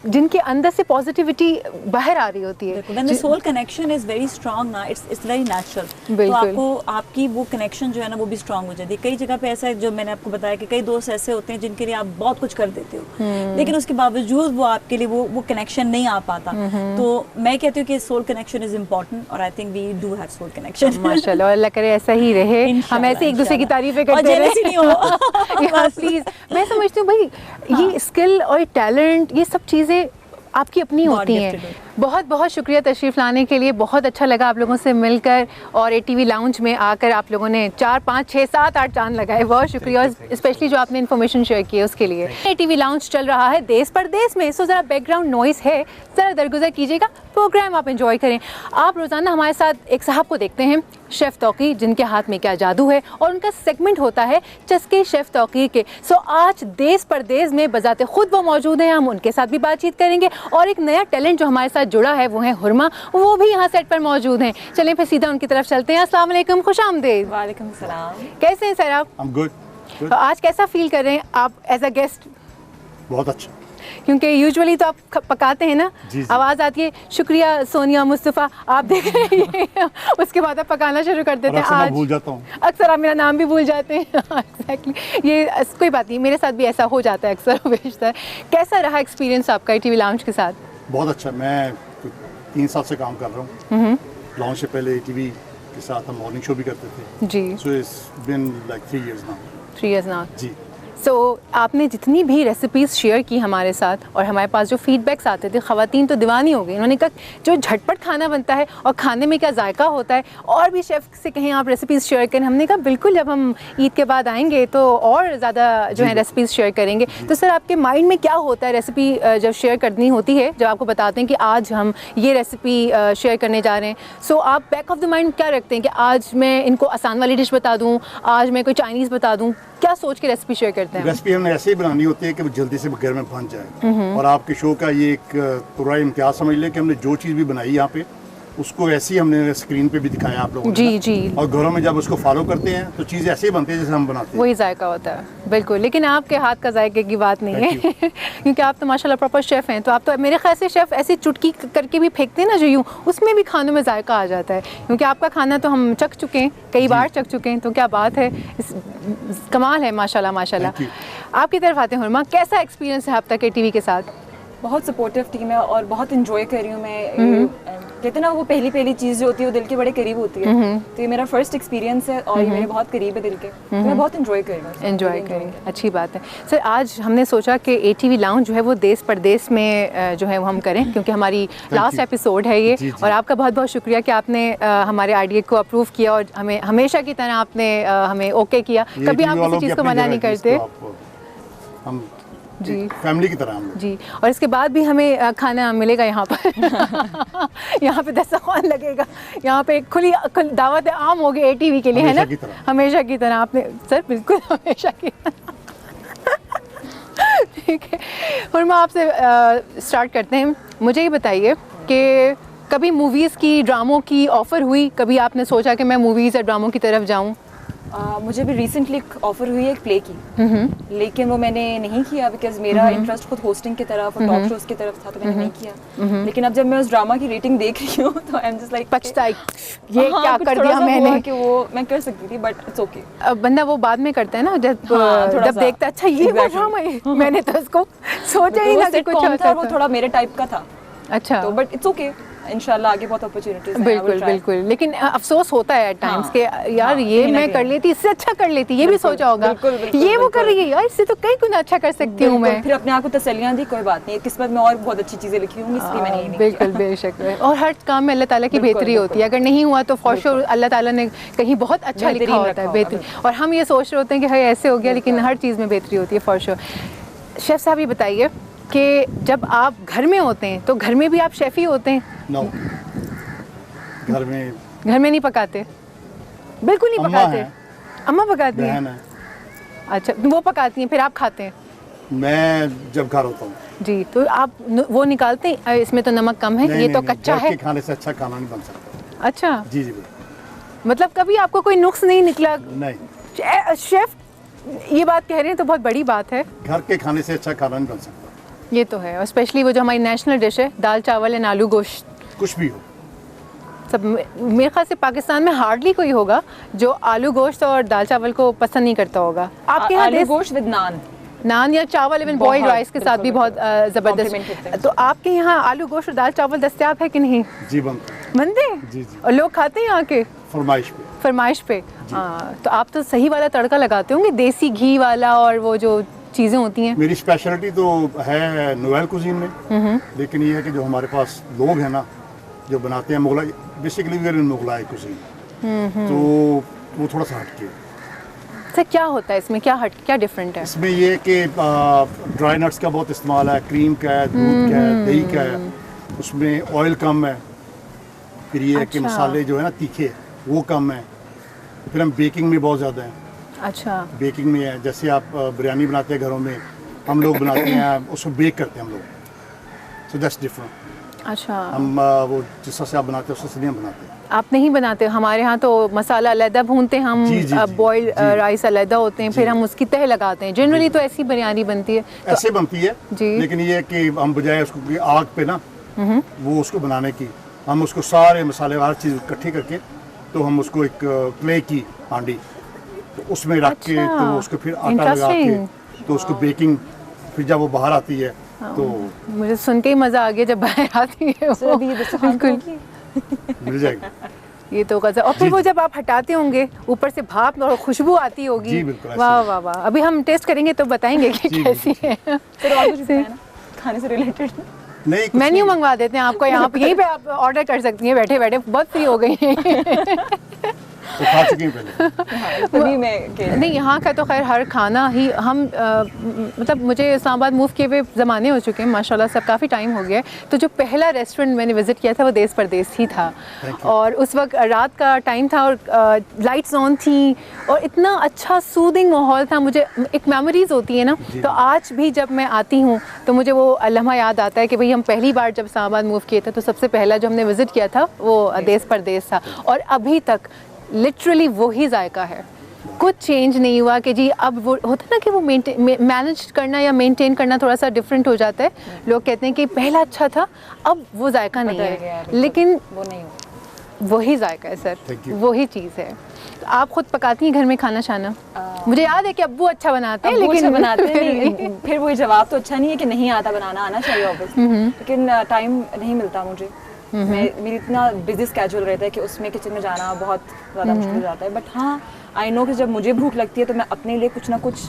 जिनके अंदर से पॉजिटिविटी बाहर आ रही होती है। When the soul connection is very strong ना, it's very natural। तो आपको आपकी वो कनेक्शन जो है ना वो भी स्ट्रांग हो जाती है। कई जगह पे ऐसा है, जो मैंने आपको बताया कि कई दोस्त ऐसे होते हैं जिनके लिए आप बहुत कुछ कर देते हो, लेकिन उसके बावजूद वो आपके लिए वो कनेक्शन नहीं आ पाता। तो मैं कहती हूँ कि सोल कनेक्शन इज इम्पोर्टेंट, और I think we do have soul connection. माशाल्लाह, अल्लाह करे ऐसा ही रहे, हम ऐसे एक दूसरे की तारीफें करते रहे। प्लीज। मैं समझती हूँ भाई, ये स्किल और टैलेंट, ये सब चीज़ें आपकी अपनी होती हैं। बहुत बहुत शुक्रिया तशरीफ़ लाने के लिए, बहुत अच्छा लगा आप लोगों से मिलकर, और एटीवी लाउंज में आकर आप लोगों ने 4, 5, 6, 7, 8 चांद लगाए। बहुत शुक्रिया, और स्पेशली जो आपने इन्फॉर्मेशन शेयर की है उसके लिए। एटीवी लाउंज चल रहा है देश परदेश में, सो ज़रा बैकग्राउंड नॉइज़ है, ज़रा दरगुजर कीजिएगा, प्रोग्राम आप एंजॉय करें। आप रोज़ाना हमारे साथ एक साहब को देखते हैं, शेफ़ तौक़ीर, जिनके हाथ में क्या जादू है, और उनका सेगमेंट होता है चस्के शेफ़ तौक़ीर के। सो आज देश परदेश में बजाते खुद वो मौजूद हैं, हम उनके साथ भी बातचीत करेंगे, और एक नया टैलेंट जो हमारे साथ जुड़ा है वो है हुरमा, वो भी यहाँ सेट पर मौजूद हैं। चलें फिर सीधा उनकी तरफ चलते हैं। अस्सलाम वालेकुम, खुशामदीद। वालेकुम सलाम। कैसे हैं सर आप? I'm good. तो आज कैसा फील कर रहे हैं आप एज अ गेस्ट? बहुत अच्छा। क्योंकि यूजुअली तो आप पकाते हैं ना, जी। आवाज़ आती है शुक्रिया सोनिया मुस्तफ़ा, आप देख रहे हैं, उसके बाद आप पकाना शुरू कर देते हैं। आज भूल जाता हूँ, अक्सर आप मेरा नाम भी भूल जाते हैं। एग्जैक्टली, ये कोई बात नहीं, मेरे साथ भी ऐसा हो जाता है अक्सर बेशतर। कैसा रहा एक्सपीरियंस आपका एटीवी लाउंज के साथ? बहुत अच्छा। मैं 3 साल से काम कर रहा हूँ। लाउंज से पहले एटीवी के साथ हम मॉर्निंग शो भी करते थे। जी। So it's been like 3 years now। 3 years now। जी। सो आपने जितनी भी रेसिपीज़ शेयर की हमारे साथ, और हमारे पास जो फीडबैक्स आते थे, ख़वातीन तो दीवानी हो गई। उन्होंने कहा जो झटपट खाना बनता है और खाने में क्या जायका होता है, और भी शेफ़ से कहें आप रेसिपीज़ शेयर करें। हमने कहा बिल्कुल, जब हम ईद के बाद आएंगे तो और ज़्यादा जो है रेसिपीज़ शेयर करेंगे। तो सर आपके माइंड में क्या होता है रेसिपी जब शेयर करनी होती है, जब आपको बताते हैं कि आज हम ये रेसिपी शेयर करने जा रहे हैं, सो आप बैक ऑफ द माइंड क्या रखते हैं कि आज मैं इनको आसान वाली डिश बता दूँ, आज मैं कोई चाइनीज़ बता दूँ, क्या सोच के रेसिपी शेयर करते हैं? रेसिपी हमने ऐसे ही बनानी होती है कि वो जल्दी से घर में बन जाए। और आपके शो का ये एक पूरा इम्तियाज समझ लें कि हमने जो चीज़ भी बनाई यहाँ पे, उसको ऐसे ही हमने स्क्रीन पे भी दिखाया आप लोगों ने। जी जी। और घरों में जब उसको फॉलो करते हैं तो चीज़ ऐसे ही बनती है जैसे हम बनाते हैं। वही जायका होता है, बिल्कुल। लेकिन आपके हाथ का जायके की बात नहीं है क्योंकि आप तो माशाल्लाह प्रॉपर शेफ़ हैं। तो आप तो मेरे ख्याल से शेफ़ ऐसी चुटकी करके भी फेंकते हैं ना जो यूँ, उसमें भी खानों में जायका आ जाता है। क्योंकि आपका खाना तो हम चख चुके हैं, कई बार चख चुके हैं, तो क्या बात है, कमाल है माशाल्लाह माशाल्लाह। आपकी तरफ आते हैं हुरमा, कैसा एक्सपीरियंस है आप तक एटीवी के साथ? बहुत सपोर्टिव टीम है और बहुत इंजॉय कर रही हूँ मैं कहते हैं ना वो पहली चीज़ जो होती है वो दिल के बड़े करीब होती है, तो ये मेरा फर्स्ट एक्सपीरियंस है और ये मेरे बहुत करीब है दिल के, तो मैं बहुत एंजॉय करूँगा। एंजॉय करेंगे, अच्छी बात है सर। आज हमने सोचा कि ATV लाउंज जो है वो देश परदेश में जो है वो हम करें, क्योंकि हमारी लास्ट एपिसोड है ये। और आपका बहुत बहुत शुक्रिया कि आपने हमारे आइडिया को अप्रूव किया और हमें हमेशा की तरह आपने हमें ओके किया। कभी आप किसी चीज़ को मना नहीं करते। हम जी फैमिली की तरह हम लोग। जी, और इसके बाद भी हमें खाना मिलेगा यहाँ पर यहाँ पे दस्तरखान लगेगा, यहाँ पे खुली दावत आम होगी ATV के लिए, है ना? हमेशा की तरह आपने सर, बिल्कुल हमेशा की ठीक है। और मैं आपसे स्टार्ट करते हैं, मुझे ये बताइए कि कभी मूवीज़ की, ड्रामों की ऑफ़र हुई? कभी आपने सोचा कि मैं मूवीज़ या ड्रामों की तरफ जाऊँ? मुझे भी रिसेंटली ऑफर हुई है एक प्ले की, लेकिन वो मैंने नहीं किया बिकॉज मेरा इंटरेस्ट खुद होस्टिंग की तरफ और टॉक शोज की तरफ था, तो मैंने नहीं किया। लेकिन अब जब मैं उस ड्रामा की रेटिंग देख रही हूँ तो आई एम जस्ट लाइक पछताई, ये क्या कर दिया मैंने, कि वो मैं कर सकती थी, बट इट्स ओके। अब बंदा वो बाद में करता है ना, जब देखता है अच्छा ये वो ड्रामा है, मैंने तो उसको सोचा ही ना कि कुछ था, वो थोड़ा मेरे टाइप का था। अच्छा, तो बट इट्स ओके, इंशाल्लाह आगे बहुत अपॉर्चुनिटीज हैं। बिल्कुल बिल्कुल, लेकिन अफसोस होता है एट टाइम्स के यार ये मैं कर लेती, इससे अच्छा कर लेती, ये भी सोचा होगा ये वो कर रही है यार, इससे तो कई गुना अच्छा कर सकती हूँ मैं। फिर अपने आप को तसल्लियाँ दी, कोई बात नहीं, किस्मत में और बहुत अच्छी चीज़ें लिखी होंगी, इसलिए मैंने ये नहीं बिल्कुल बेशक। और हर काम में अल्लाह ताला की बेहतरी होती है, अगर नहीं हुआ तो फॉर श्योर अल्लाह ताला ने कहीं बहुत अच्छा लिखा होता है, बेहतरी। और हम ये सोच रहे होते हैं कि हाय ऐसे हो गया, लेकिन हर चीज़ में बेहतरी होती है फॉर श्योर। शेफ साहब ये बताइए कि जब आप घर में होते हैं तो घर में भी आप शेफ ही होते हैं? नो, घर में नहीं पकाते, बिल्कुल नहीं पकाते? अम्मा पकाती हैं? अच्छा, वो पकाती हैं फिर आप खाते हैं? मैं जब घर होता हूँ जी, तो आप वो निकालते हैं इसमें तो नमक कम है, ये तो कच्चा है। खाने से अच्छा खाना नहीं बन सकता। अच्छा जी जी, मतलब कभी आपको कोई नुक्स नहीं निकला? नहीं। शेफ ये बात कह रहे हैं तो बहुत बड़ी बात है, घर के खाने से अच्छा खाना नहीं बन सकता। ये तो है, और स्पेशली वो जो हमारी नेशनल डिश है दाल चावल एंड आलू गोश्त, कुछ भी हो सब मेरे ख्याल से पाकिस्तान में हार्डली कोई होगा जो आलू गोश्त और दाल चावल को पसंद नहीं करता होगा। आपके यहाँ आलू गोश्त विद नान या चावल, इवन बॉइल्ड राइस के साथ भी बहुत ज़बरदस्त। तो आपके यहाँ आलू गोश्त और दाल चावल दस्तयाब है कि नहीं? जी बनते हैं जी जी, और लोग खाते हैं यहाँ के फरमाइश पे। हाँ, तो आप तो सही वाला तड़का लगाते होंगे, देसी घी वाला और वो जो चीज़ें होती हैं। मेरी स्पेशलिटी तो है नोवेल कुजीन में, लेकिन ये है कि जो हमारे पास लोग हैं ना जो बनाते हैं Mughlai, basically we are in Mughlai cuisine, तो वो थोड़ा सा हटके। सर क्या होता है इसमें, क्या डिफरेंट है? इसमें ये है कि ड्राई नट्स का बहुत इस्तेमाल है, क्रीम का है, दूध का है, दही का है, उसमें ऑयल कम है, फिर ये है कि मसाले जो है ना तीखे वो कम है, फिर हम बेकिंग में बहुत ज़्यादा हैं। अच्छा, बेकिंग में है, जैसे आप बिरयानी बनाते हैं घरों में, हम लोग बनाते हैं उसको बेक करते हैं हम लोग, सो दैट्स डिफरेंट। अच्छा, हम वो जिस तरह से आप बनाते हैं उससे नहीं बनाते। आप नहीं बनाते? हमारे यहाँ तो मसाला अलग भूनते हैं हम, बॉइल्ड राइस अलग होते हैं, फिर हम उसकी तह लगाते हैं। जनरली तो ऐसी बिरयानी बनती है, ऐसे बनती है जी, लेकिन ये है कि हम बजाय उसको आग पे ना वो उसको बनाने की, हम उसको सारे मसाले हर चीज़ इकट्ठी करके, तो हम उसको एक क्ले की हांडी तो उसमें रख के, तो उसको फिर आटा लगा के, तो उसको बेकिंग, फिर जब वो बाहर आती है तो मुझे सुन के ही मज़ा आ गया जब बाहर आती है वो, बिल्कुल मिल जाएगी ये तो गज़ब। और फिर वो जब आप हटाते होंगे ऊपर से भाप और खुशबू आती होगी, वाह वाह वाह। अभी हम टेस्ट करेंगे तो बताएंगे कि कैसी है। खाने से रिलेटेड नहीं, मेन्यू मंगवा देते हैं आपको, यहाँ पे यहीं पे आप ऑर्डर कर सकती हैं बैठे बैठे, बहुत फ्री हो गई हैं। तो खा चुकी हैं पहले? तभी मैं नहीं, यहाँ का तो खैर हर खाना ही हम मतलब मुझे इस्लामाबाद मूव किए हुए ज़माने हो चुके हैं माशाल्लाह, सब काफ़ी टाइम हो गया है। तो जो पहला रेस्टोरेंट मैंने विज़िट किया था वो देश परदेश ही था, और उस वक्त रात का टाइम था और लाइट्स ऑन थी और इतना अच्छा सूदिंग माहौल था। मुझे एक मेमोरीज़ होती है ना, तो आज भी जब मैं आती हूँ तो मुझे वो लम्हा याद आता है कि भाई हम पहली बार जब इस्लामाबाद मूव किए थे तो सबसे पहला जो हमने विज़िट किया था वो देश परदेश था, और अभी तक लिटरली वही जायका है, कुछ चेंज नहीं हुआ। कि जी अब वो होता ना कि वो मैनेज करना या मेंटेन करना थोड़ा सा डिफरेंट हो जाता है। लोग कहते हैं कि पहला अच्छा था, अब वो जायका नहीं है, लेकिन वो नहीं वही जायका है सर, वही चीज़ है। तो आप खुद पकाती हैं घर में खाना शाना? मुझे याद है कि अब्बू अच्छा बनाते हैं, लेकिन बनाते हैं फिर वही जवाब तो अच्छा नहीं है कि नहीं आता बनाना, आना चाहिए ऑब्वियसली, लेकिन टाइम नहीं मिलता मुझे, मेरी इतना बिजी स्केड्यूल रहता है कि उसमें किचन में जाना बहुत ज़्यादा मुश्किल हो जाता है। बट हाँ, आई नो कि जब मुझे भूख लगती है तो मैं अपने लिए कुछ ना कुछ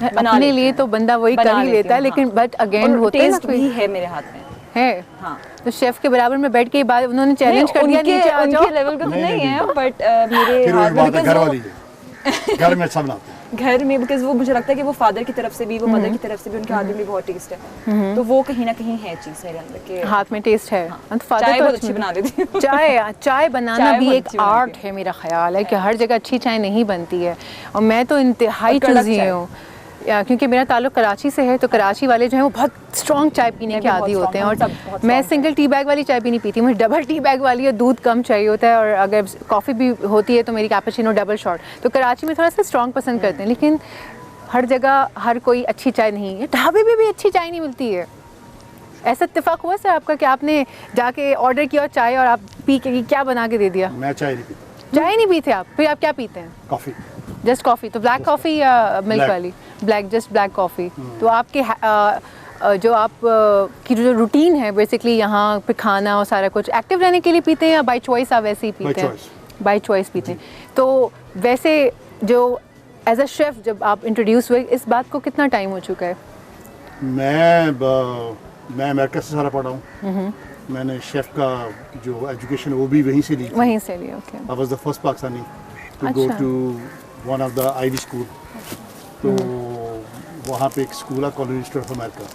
बना अपने लेती लिए हूँ। तो बंदा वही बना कर ही लेती लेता है, हूँ, लेकिन हाँ। बट अगेन और होते हैं ना टेस्ट भी है मेरे हाथ में। है। हाँ, तो शेफ के बराबर में बैठ के बाद उन्होंने चैलेंज कर दिया, उनके नीचे आ जाओ। उनके लेवल का तो नहीं, नहीं नहीं, है, बट मेरे फिर हाथ वही में बात है, because घर वो- वाली है, घर में सब बनाते हैं। घर में बिकॉज वो मुझे लगता है कि वो फादर की तरफ से भी, वो मदर की तरफ से भी, उनके हाथ में भी बहुत टेस्ट है, तो वो कहीं ना कहीं है चीज़ मेरे अंदर के। हाथ में टेस्ट है। तो father चाय तो बहुत अच्छी बना लेती हूँ। चाय बनाना चाय भी बहुत एक अच्छी बनाती आर्ट है, मेरा ख्याल है कि हर जगह अच्छी चाय नहीं बनती है। और मैं तो इंतहाई और कड़क चूजी चाय। हूँ, क्योंकि मेरा ताल्लुक कराची से है, तो कराची वाले जो हैं वो बहुत स्ट्रॉन्ग चाय पीने मैं के भी बहुत आदी होते हैं। strong, और हम सब बहुत मैं strong सिंगल टी बैग वाली चाय भी नहीं पीती, मुझे डबल टी बैग वाली और दूध कम चाहिए होता है, और अगर कॉफ़ी भी होती है तो मेरी कैपेचिनो डबल शॉट। तो कराची में थोड़ा सा स्ट्रॉन्ग पसंद करते हैं, लेकिन हर जगह हर कोई अच्छी चाय नहीं है। ढाबे में भी अच्छी चाय नहीं मिलती है। ऐसा इत्तेफाक हुआ सर आपका कि आपने जाके ऑर्डर किया चाय और आप पी के क्या बना के दे दिया? मैं चाय नहीं पीता, चाय नहीं पीते आप, फिर आप क्या पीते हैं? कॉफ़ी। Just coffee. तो ब्लैक कॉफ़ी या मिल्क Black. वाली? Black, just black coffee. तो आपके जो आप की जो रूटीन है बेसिकली यहाँ पे खाना और सारा कुछ एक्टिव रहने के लिए पीते हैं, या बाय चॉइस आप वैसे ही पीते हैं? choice. बाय चॉइस पीते हैं। तो वैसे जो एज अ शेफ़ जब आप इंट्रोड्यूस हुए, इस बात को कितना टाइम हो चुका है? मैं अमेरिका से सारा पढ़ा हूँ। मैंने शेफ़ का जो एजुकेशन वो भी वहीं से ली थी। वहीं से लिए? Okay. I was the first Pakistani to go अच्छा। to one of the Ivy school. तो वहाँ पे एक स्कूल है कॉलेज इंस्टीट्यूट ऑफ अमेरिका,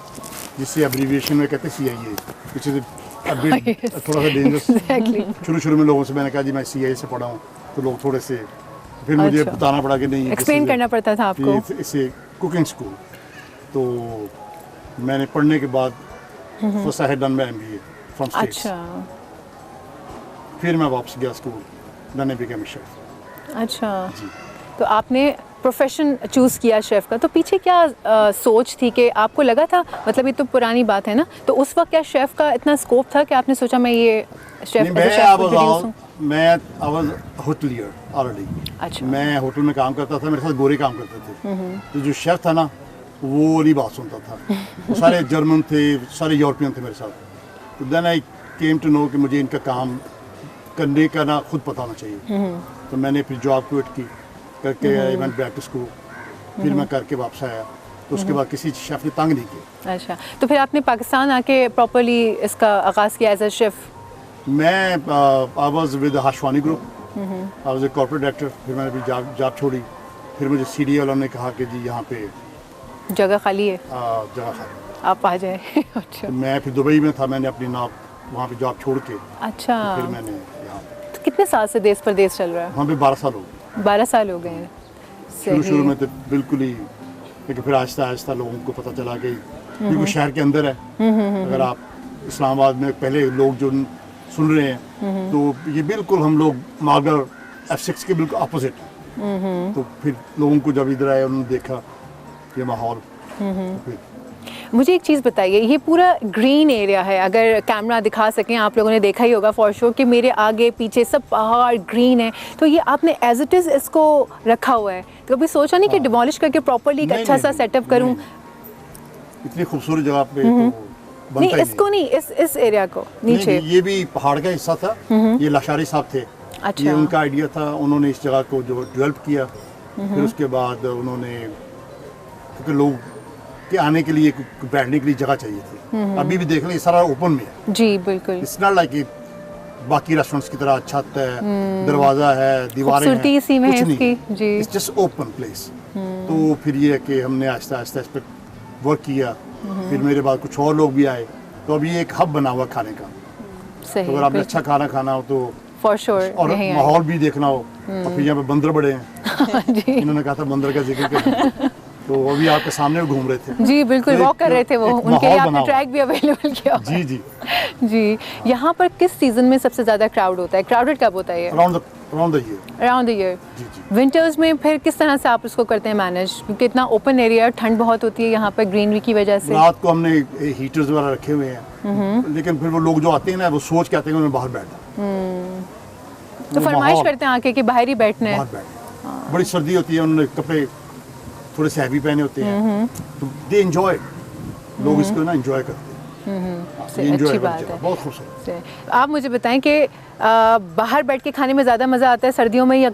जिससे एब्रीविएशन में कहते हैं CIA, which is a bit Yes. थोड़ा सा डेंजरस। Exactly. शुरू में लोगों से मैंने कहा जी मैं CIA से पढ़ा हूँ, तो लोग थोड़े से फिर मुझे अच्छा। बताना पड़ा कि नहीं Explain करना पड़ता था आपको। इसे कुकिंग स्कूल। तो मैंने पढ़ने के बाद first I had done my MBA from States. अच्छा फिर मैं वापस गया school, then I became a chef. अच्छा। जी। तो आपने प्रोफेशन चूज़ किया शेफ़ का, तो पीछे क्या सोच थी कि आपको लगा था, मतलब ये तो पुरानी बात है ना, तो उस वक्त क्या शेफ़ का इतना स्कोप था कि आपने सोचा मैं ये शेफ़ नहीं, मैं आई वाज होटलियर ऑलरेडी। अच्छा। मैं होटल में काम करता था, मेरे साथ गोरे काम करते थे। तो जो शेफ था ना वो नहीं बात सुनता था, वो सारे जर्मन थे, सारे यूरोपियन थे मेरे साथ। तो then I came to know कि मुझे इनका काम करने का ना खुद पता होना चाहिए। तो मैंने फिर जॉब क्विट की करके I went back to school, फिर मैं करके वापस आया। तो उसके बाद किसी शेफ ने तंग नहीं किया। अच्छा, तो फिर आपने पाकिस्तान आके प्रॉपर्ली इसका आगाज़ किया एज अ शेफ़? मैं I was with Hashwani group, I was a corporate director. फिर मैंने भी जॉब छोड़ी, फिर मुझे CDA वालों ने कहा कि जी यहाँ पे जगह खाली है, जगह खाली। आप आ जाए। अच्छा तो मैं फिर दुबई में था, मैंने अपनी नाप वहाँ पे जॉब छोड़ के अच्छा। फिर मैंने यहाँ तो कितने साल से देश परदेश चल रहा है? वहाँ पे 12 साल हो गए। 12 साल हो गए हैं। शुरू में तो बिल्कुल ही, लेकिन फिर आहिस्ता आहिस्ता लोगों को पता चला कि क्योंकि शहर के अंदर है। अगर आप इस्लामाबाद में पहले लोग जो सुन रहे हैं तो ये बिल्कुल हम लोग मागर F6 के बिल्कुल अपोजिट है। तो फिर लोगों को जब इधर आए उन्होंने देखा ये माहौल, तो फिर मुझे एक चीज़ बताइए, ये पूरा ग्रीन एरिया है, अगर कैमरा दिखा सकें, आप लोगों ने देखा ही होगा फॉर श्योर कि मेरे आगे पीछे सब पहाड़ ग्रीन है, तो ये आपने एज इट इज़ इसको रखा हुआ है, तो कभी सोचा नहीं कि डिमोलिश करके प्रॉपर्ली एक नहीं, अच्छा सा नहीं, सेटअप करूं? नहीं। इतनी खूबसूरत जगह पे तो बनता नहीं, ही इसको नहीं, इस एरिया को नहीं, नीचे। नहीं, ये भी पहाड़ का हिस्सा था। ये लाशारी साहब थे, अच्छा। ये उनका आइडिया था, उन्होंने इस जगह को जो डेवलप किया। फिर उसके बाद उन्होंने, क्योंकि लोग के आने के लिए बैठने के लिए जगह चाहिए थी। अभी भी देख लें सारा ओपन में है, जी बिल्कुल। इट्स नॉट लाइक बाकी रेस्टोरेंट्स की तरह छत है, दरवाजा है, दीवारें हैं, खूबसूरती इसी में कुछ है नहीं इसकी, जी। It's just open place. तो फिर ये है कि हमने आहिस्ता आहिस्ता इस पर वर्क किया। फिर मेरे बाद कुछ और लोग भी आए, तो अभी एक हब बना हुआ खाने का। सही, तो अगर आपने अच्छा खाना खाना हो तो फॉर श्योर और यहीं आए। माहौल भी देखना हो, और फिर यहाँ पे बंदर बड़े हैं। जी इन्होंने कहा था बंदर का जिक्र करें, तो अभी आपके सामने घूम रहे थे। जी बिल्कुल, तो वॉक कर रहे थे वो, एक उनके लिए माहौल आपने बना हुआ। ट्रैक भी अवेलेबल किया हुआ है। जी जी, जी। यहाँ पर किस सीजन में सबसे ज़्यादा क्राउड होता है? क्राउडेड कब होता है ये? Around the year. Around the year. जी जी। विंटर्स में फिर किस तरह से आप उसको करते हैं मैनेज, क्योंकि इतना ओपन एरिया, ठंड बहुत होती है यहाँ पर ग्रीनरी की वजह से? रात को हमने हीटर्स वगैरह रखे हुए हैं, लेकिन फिर वो लोग जो आते हैं ना वो सोच के आते हैं कि मैं बाहर बैठा। तो फरमाइश करते हैं आके कि बाहर ही बैठना है। बाहर बैठा। बड़ी सर्दी होती है, उन्होंने कपड़े थोड़े से हैवी पहने होते हैं, तो दे एंजॉय, लोग इसको ना एंजॉय करते हैं। अच्छी बात है। बहुत खूबसूरत। आप मुझे बताएं कि बाहर बैठ के खाने में ज़्यादा मज़ा आता है सर्दियों में, या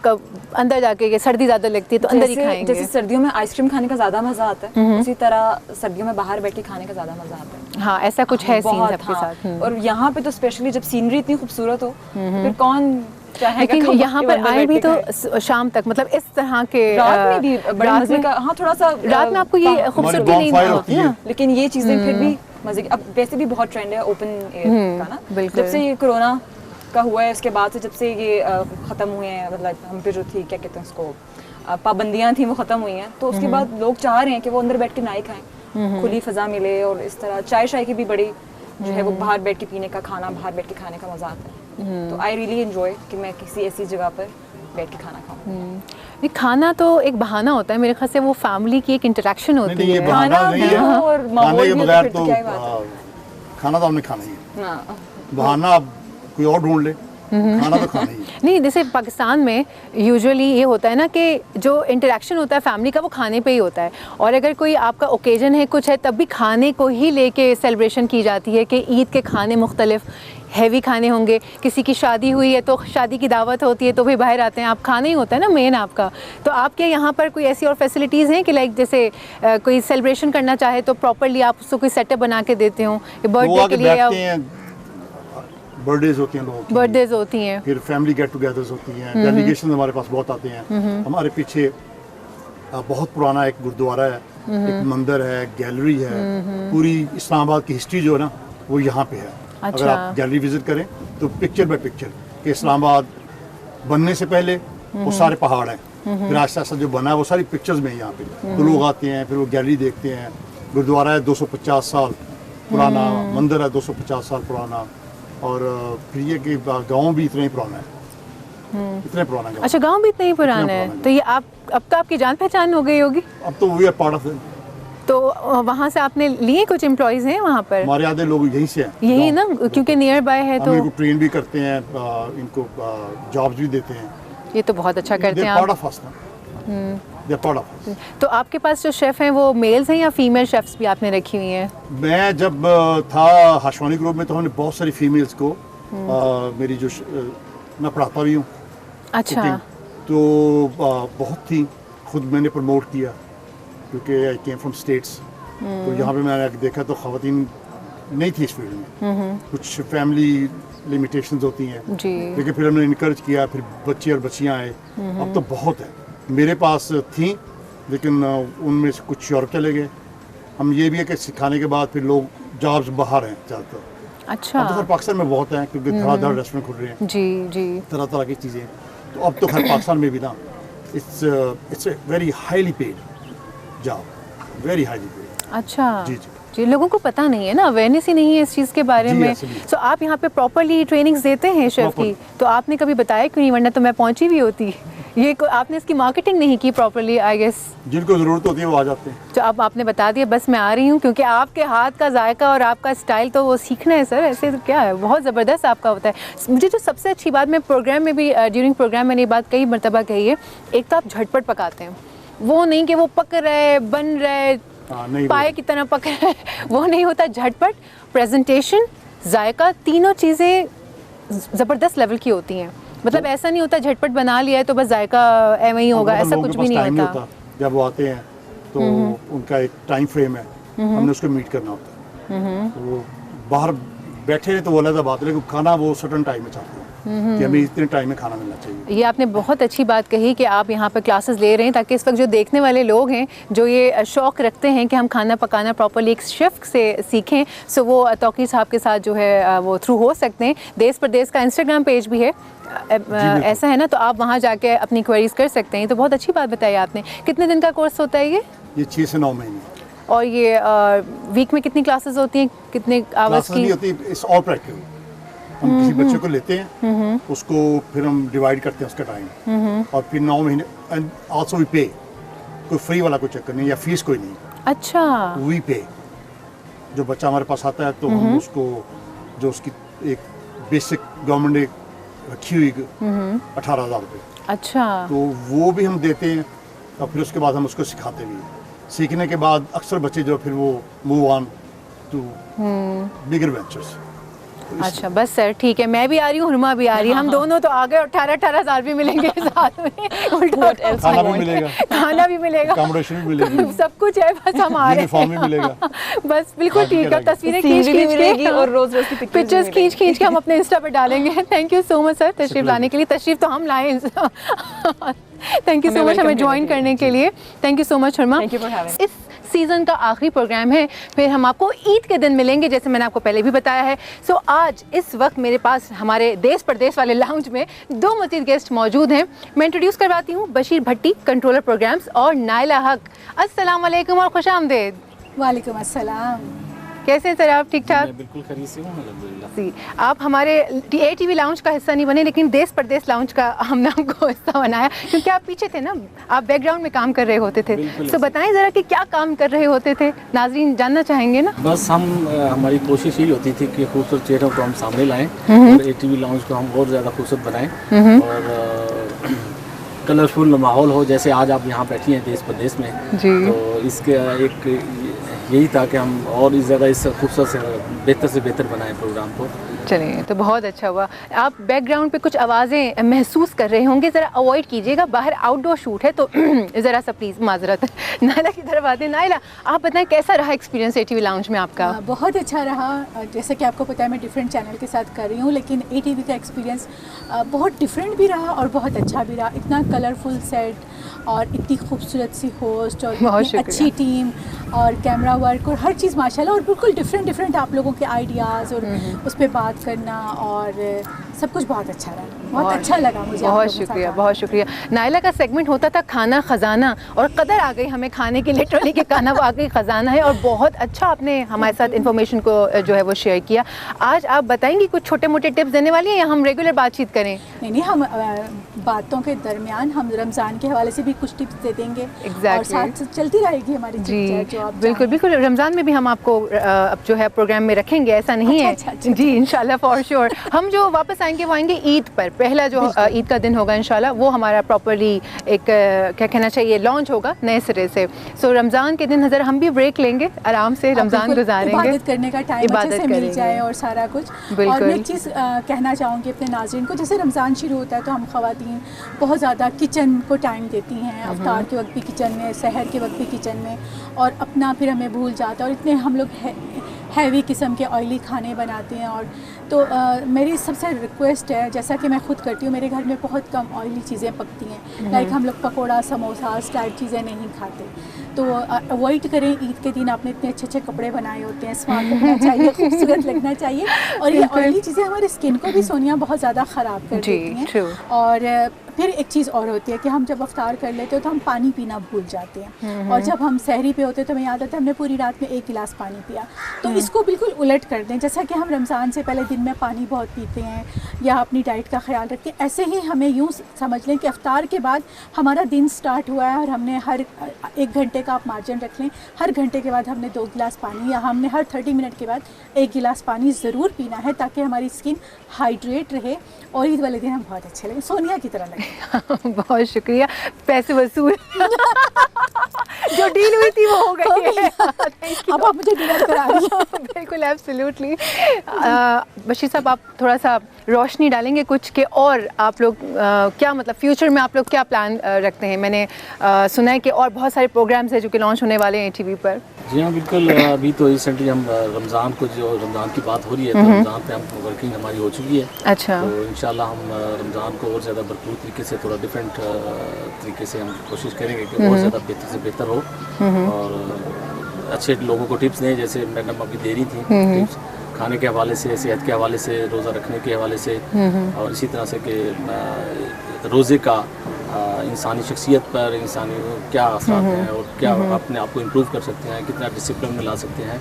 अंदर जाके सर्दी ज़्यादा लगती है तो अंदर ही खाएंगे? जैसे सर्दियों में आइसक्रीम खाने का ज़्यादा मज़ा आता है, उसी तरह सर्दियों में बाहर बैठ के खाने का ज़्यादा मज़ा आता है। हाँ, ऐसा कुछ है सीन बहुत, सबके हाँ। साथ। और यहाँ पे तो स्पेशली जब सीनरी इतनी खूबसूरत हो, फिर कौन चाहेगा लेकिन कि यहाँ पर अंदर आए बैठ भी के तो खाए। शाम तक, मतलब इस तरह के रात में भी बड़े रात मजे में- का, हाँ थोड़ा सा रात में आपको ये खूबसूरती नहीं bonfire होती होती ना। है। लेकिन ये चीजें फिर भी मजे की। अब वैसे भी बहुत ट्रेंड है ओपन एयर का ना, बिल्कुल। जब से ये कोरोना का हुआ है उसके बाद से, जब से ये खत्म हुए हैं, मतलब हम पे जो थी क्या कहते हैं उसको, पाबंदियां थी वो खत्म हुई हैं, तो उसके बाद लोग चाह रहे हैं कि वो अंदर बैठ के ना ही खाएं, खुली फजा मिले। और इस तरह चाय शाय की भी बड़ी जो है वो बाहर बैठ के पीने का, खाना बाहर बैठ के खाने का मजा आता है। तो आई रियली एंजॉय कि मैं किसी ऐसी जगह पर बैठ के खाना खाऊं। ये खाना तो एक बहाना होता है मेरे ख्याल से, वो फैमिली की एक इंटरेक्शन होती नहीं, ये है। बहाना खाना नहीं भी है। हो और खाने माहौल के भी हो तो बगैर फिर तो तो क्या ही बात है। खाना तो हमने खाना ही है। हाँ। बहाना आप कोई और ढूंढ ले, खाना तो खाना ही है। नहीं, जैसे पाकिस्तान में यूजुअली ये होता है ना कि जो इंटरेक्शन होता है फैमिली का वो खाने पे ही होता है, और अगर कोई आपका ओकेजन है कुछ है तब भी खाने को ही लेके सेलिब्रेशन की जाती है कि ईद के खाने मुख्तलिफ हैवी खाने होंगे, किसी की शादी हुई है तो शादी की दावत होती है तो भी बाहर आते हैं, आप खाना ही होता है ना मेन आपका। तो आपके यहाँ पर कोई ऐसी और फैसिलिटीज़ हैं कि लाइक जैसे कोई सेलिब्रेशन करना चाहे तो प्रॉपरली आप उसको कोई सेटअप बना के देते हो, बर्थडे के लिए या बर्थडेज होती हैं लोगों की, बर्थडेज होती हैं? फिर फैमिली गेट टुगेदर्स होती हैं, डेलीगेशन हमारे पास बहुत आते हैं। हमारे पीछे बहुत पुराना एक गुरुद्वारा है, एक मंदिर है, गैलरी है, पूरी इस्लामाबाद की हिस्ट्री जो है ना वो यहाँ पे है। अगर आप गैलरी विजिट करें तो पिक्चर बाय पिक्चर कि इस्लामाबाद बनने से पहले वो सारे पहाड़ हैं, फिर आस्ता आस्ता जो बना है वो सारी पिक्चर्स में है यहाँ पे। तो लोग आते हैं, फिर वो गैलरी देखते हैं। गुरुद्वारा है 250 साल पुराना, मंदिर है 250 साल पुराना, और फिर ये कि गाँव भी इतना ही पुराना है, इतने पुराना गाँव। अच्छा, गांव भी इतना ही पुराना है, तो ये आप अब तो आपकी जान पहचान हो गई होगी। अब तो we are part of it. तो वहाँ से आपने लिए, कुछ एम्प्लॉयज़ हैं वहाँ पर? हमारे आधे लोग यहीं से हैं, यही ना, क्योंकि नियर बाय है हम तो इनको ट्रेन भी करते हैं, इनको जॉब्स भी देते हैं। ये तो बहुत अच्छा करते हैं पार्ट आप। ऑफ अस ना, दे पार्ट ऑफ अस। तो आपके पास जो शेफ़ हैं वो मेल्स हैं या फीमेल शेफ्स भी आपने रखी हुई हैं? मैं जब था हाशवानी ग्रुप में तो हमने बहुत सारी फीमेल्स को, मेरी जो मैं पढ़ाता भी हूँ अच्छा। cooking, तो बहुत थी, खुद मैंने प्रमोट किया क्योंकि आई केम फ्रॉम स्टेट्स। तो यहाँ पे मैंने देखा तो ख़वातीन नहीं थी इस फील्ड में, कुछ फैमिली लिमिटेशंस होती हैं, जी। लेकिन फिर हमने इनकरेज किया, फिर बच्चे और बच्चियाँ आए, अब तो बहुत है। मेरे पास थी लेकिन उनमें से कुछ यूरोप चले गए। हम ये भी है कि सिखाने के बाद फिर लोग जॉब्स बाहर हैं ज़्यादातर। अच्छा। अब तो खैर पाकिस्तान में बहुत हैं क्योंकि धड़ाधड़ रेस्टोरेंट खुल रहे हैं, जी जी। तरह तरह की चीज़ें। तो अब तो खैर पाकिस्तान में भी ना it's a very highly paid job, very highly paid. अच्छा जी जी। जी, लोगों को पता नहीं है ना, अवेयरनेस ही नहीं है इस चीज़ के बारे जी, में। ऐसे भी है। तो आप यहाँ पे प्रॉपरली ट्रेनिंग्स देते हैं शेफ़ की? तो आपने कभी बताया क्यों नहीं, वरना तो मैं पहुँची भी होती। ये आपने इसकी मार्केटिंग नहीं की प्रॉपरली आई गेस। जिनको ज़रूरत होती है वो आ जाते हैं। तो अब आपने बता दिया, बस मैं आ रही हूँ, क्योंकि आपके हाथ का जायका और आपका स्टाइल तो वो सीखना है सर, ऐसे तो क्या है, बहुत ज़बरदस्त आपका होता है। मुझे जो सबसे अच्छी बात, मैं प्रोग्राम में भी ड्यूरिंग प्रोग्राम मैंने ये बात कई मरतबा कही है, एक तो आप झटपट पकाते हैं, वो नहीं कि वो पक रहा है, बन रहा है, नहीं पाए की तरह पक रहा है, वो नहीं होता। झटपट, प्रेजेंटेशन, जायका, तीनों चीज़ें ज़बरदस्त लेवल की होती हैं। मतलब ऐसा नहीं होता झटपट बना लिया है तो बस जायका ऐਵੇਂ ही होगा, ऐसा कुछ भी नहीं होता। जब वो आते हैं तो उनका एक टाइम फ्रेम है, हमने उसको मीट करना होता है। तो वो बाहर बैठे हैं तो वो अलग बात है, लेकिन खाना वो सर्टन टाइम में चाहते हैं कि हमें इतने टाइम में खाना मिलना चाहिए। ये आपने बहुत अच्छी बात कही कि आप यहाँ पर क्लासेस ले रहे हैं, ताकि इस वक्त जो देखने वाले लोग हैं जो ये शौक़ रखते हैं कि हम खाना पकाना प्रॉपरली एक शेफ़ से सीखें, सो वो तौकीर साहब के साथ जो है वो थ्रू हो सकते हैं। देश प्रदेश का इंस्टाग्राम पेज भी है, ऐसा है ना, तो आप वहाँ जाके अपनी क्वेरीज कर सकते हैं। तो बहुत अच्छी बात बताई आपने। कितने दिन का कोर्स होता है ये 6 से 9 महीने। और ये वीक में कितनी क्लासेस होती हैं, कितने आवर्स की? नहीं होती, इट्स ऑल प्रैक्टिकल। हम किसी बच्चे को लेते हैं, उसको फिर हम डिवाइड करते हैं उसका टाइम, और फिर 9 महीने, एंड आल्सो वी पे। कोई फ्री वाला कोई चक्कर नहीं, या फीस कोई नहीं। अच्छा। वी पे। जो बच्चा हमारे पास आता है तो हम उसको, जो उसकी एक बेसिक गवर्नमेंट ने रखी हुई 18,000 रुपये, अच्छा, तो वो भी हम देते हैं, और फिर उसके बाद हम उसको सिखाते भी हैं। सीखने के बाद अक्सर बच्चे जो फिर वो move on to bigger ventures. अच्छा बस सर ठीक है, मैं भी आ रही हूँ, हुरमा भी आ रही है, हम दोनों तो आ गए, 18-18 हज़ार भी मिलेंगे साथ में, उल्टा खाना भी मिलेगा, खाना भी मिलेगा, अकोमोडेशन भी मिलेगी, सब कुछ है, बस हम आ रहे यूनिफॉर्म भी मिलेगा, बस बिल्कुल ठीक है। तस्वीरें CV भी मिलेगी के और रोज की पिक्चर्स खींच के हम अपने इंस्टा पर डालेंगे। Thank you so much sir तशरीफ लाने के लिए, तशरीफ तो हम लाए, थैंक यू सो मच हमें ज्वाइन करने के लिए, thank you so much Hurma. Thank you for having. इस सीज़न का आखिरी प्रोग्राम है, फिर हम आपको ईद के दिन मिलेंगे जैसे मैंने आपको पहले भी बताया है। सो आज इस वक्त मेरे पास हमारे देश परदेश वाले लाउंज में 2 मज़ीद गेस्ट मौजूद हैं। मैं इंट्रोड्यूस करवाती हूँ बशीर भट्टी, कंट्रोलर प्रोग्राम्स, और नाइला हक। अस्सलाम वालेकुम और खुश आमदेद। वालेकुम अस्सलाम। कैसे हैं सर आप? ठीक ठाक? बिल्कुल खरीद से हूँ अल्हम्दुलिल्लाह। जी, आप हमारे ATV लाउंज का हिस्सा नहीं बने, लेकिन देश परदेश लाउंज का हमने आपको हिस्सा बनाया, क्योंकि आप पीछे थे ना, आप बैकग्राउंड में काम कर रहे होते थे। तो बताएं ज़रा कि क्या काम कर रहे होते थे, नाजरीन जानना चाहेंगे ना। बस हमारी कोशिश यही होती थी कि खूबसूरत चेहरों को हम सामने लाएं और ATV लाउंज को हम और ज़्यादा खूबसूरत बनाएं और कलरफुल माहौल हो, जैसे आज आप यहाँ बैठी हैं देश प्रदेश में जी। तो इसके एक यही था कि हम और ज़्यादा इस खूबसूरत से बेहतर बनाएं प्रोग्राम को। चलिए, तो बहुत अच्छा हुआ। आप बैकग्राउंड पे कुछ आवाज़ें महसूस कर रहे होंगे, ज़रा अवॉइड कीजिएगा, बाहर आउटडोर शूट है तो ज़रा सा प्लीज़ माजरत। नाइला की तरफ आते हैं। नाइला, आप बताएं कैसा रहा एक्सपीरियंस ATV लाउंज में आपका? बहुत अच्छा रहा। जैसे कि आपको पता है मैं डिफरेंट चैनल के साथ कर रही हूँ, लेकिन ATV का एक्सपीरियंस बहुत डिफरेंट भी रहा और बहुत अच्छा भी रहा। इतना कलरफुल सेट और इतनी खूबसूरत सी होस्ट और इतनी अच्छी टीम और कैमरा वर्क और हर चीज़ माशाल्लाह, और बिल्कुल डिफरेंट आप लोगों के आइडियाज़ और उस पर बात करना और सब कुछ बहुत अच्छा रहा, बहुत अच्छा लगा मुझे। बहुत शुक्रिया, बहुत शुक्रिया। नाइला का सेगमेंट होता था खाना खजाना, और कदर आ गई हमें खाने की, लिटरली कि खाना वो आ गई खजाना है, और बहुत अच्छा आपने हमारे साथ इन्फॉर्मेशन को जो है वो शेयर किया। आज आप बताएंगी कुछ छोटे मोटे टिप्स देने वाली हैं या हम रेगुलर बातचीत करें? नहीं, हम बातों के दरमियान हम रमज़ान के हवाले से भी कुछ टिप्स दे देंगे। और साथ चलती रहेगी हमारी चीज़ जो आप बिल्कुल बिल्कुल। रमज़ान में भी हम आपको अब जो है प्रोग्राम में रखेंगे, ऐसा नहीं है। जी इंशाल्लाह फॉर श्योर। हम जो वापस आएंगे वो आएंगे ईद पर, पहला जो ईद का दिन होगा इंशाल्लाह, वो हमारा प्रॉपरली एक क्या कहना चाहिए लॉन्च होगा नए सिरे से। सो रमज़ान के दिन नज़र हम भी ब्रेक लेंगे, आराम से रमज़ान गुजारेंगे, इबादत करने का टाइम अच्छे से मिल जाए और सारा कुछ। और मैं एक चीज़ कहना चाहूँगी अपने नाज़रीन को, जैसे रमज़ान शुरू होता है तो हम ख़वातीन बहुत ज़्यादा किचन को टाइम देती हैं, अफ्तार के वक्त भी किचन में, सहर के वक्त भी किचन में, और अपना फिर हमें भूल जाता है और इतने हम लोग हैवी किस्म के ऑयली खाने बनाते हैं। और तो मेरी सबसे रिक्वेस्ट है, जैसा कि मैं खुद करती हूँ, मेरे घर में बहुत कम ऑयली चीज़ें पकती हैं, लाइक हम लोग पकोड़ा समोसा टाइप चीज़ें नहीं खाते, तो अवॉइड करें। ईद के दिन आपने इतने अच्छे अच्छे कपड़े बनाए होते हैं, स्मार्ट लगना चाहिए, खूबसूरत लगना चाहिए, और ये ऑयली चीज़ें हमारे स्किन को भी सोनिया बहुत ज़्यादा ख़राब कर देती हैं। और फिर एक चीज़ और होती है कि हम जब अफ्तार कर लेते हो तो हम पानी पीना भूल जाते हैं, और जब हम सहरी पे होते हैं तो हमें याद आता है हमने पूरी रात में 1 गिलास पानी पिया। तो इसको बिल्कुल उलट कर दें, जैसा कि हम रमज़ान से पहले दिन में पानी बहुत पीते हैं या अपनी डाइट का ख्याल रखते हैं, ऐसे ही हमें यूँ समझ लें कि अफ्तार के बाद हमारा दिन स्टार्ट हुआ है और हमने हर 1 घंटे का आप मार्जिन रख लें, हर घंटे के बाद हमने 2 गिलास पानी, या हमने हर 30 मिनट के बाद 1 गिलास पानी ज़रूर पीना है, ताकि हमारी स्किन हाइड्रेट रहे और ईद वाले दिन हम बहुत अच्छे लगे, सोनिया की तरह लगे। बहुत शुक्रिया, पैसे वसूल जो डील हुई थी वो हो गई है। अब आप मुझे डिनर करा रही हैं। बिल्कुल एब्सोल्युटली। बशीर साहब, आप थोड़ा सा रोशनी डालेंगे कुछ के, और आप लोग क्या मतलब फ्यूचर में आप लोग क्या प्लान रखते हैं? मैंने सुना है कि और बहुत सारे प्रोग्राम्स हैं जो कि लॉन्च होने वाले हैं ATV पर। जी हाँ बिल्कुल। अभी तो रिसेंटली हम रमज़ान को, जो रमज़ान की बात हो रही है, तो रमज़ान पे हम वर्किंग हमारी हो चुकी है। अच्छा। तो इंशाल्लाह हम रमज़ान को और ज़्यादा भरपूर तरीके से, थोड़ा डिफरेंट तरीके से हम कोशिश करेंगे कि और ज़्यादा बेहतर से बेहतर हो और अच्छे लोगों को टिप्स दें, जैसे मैडम अभी दे रही थी टिप्स खाने के हवाले से, सेहत के हवाले से, रोज़ा रखने के हवाले से, और इसी तरह से कि रोज़े का इंसानी शख्सियत पर इंसानी क्या असर हैं और क्या अपने आप को इम्प्रूव कर सकते हैं, कितना डिसिप्लिन में ला सकते हैं।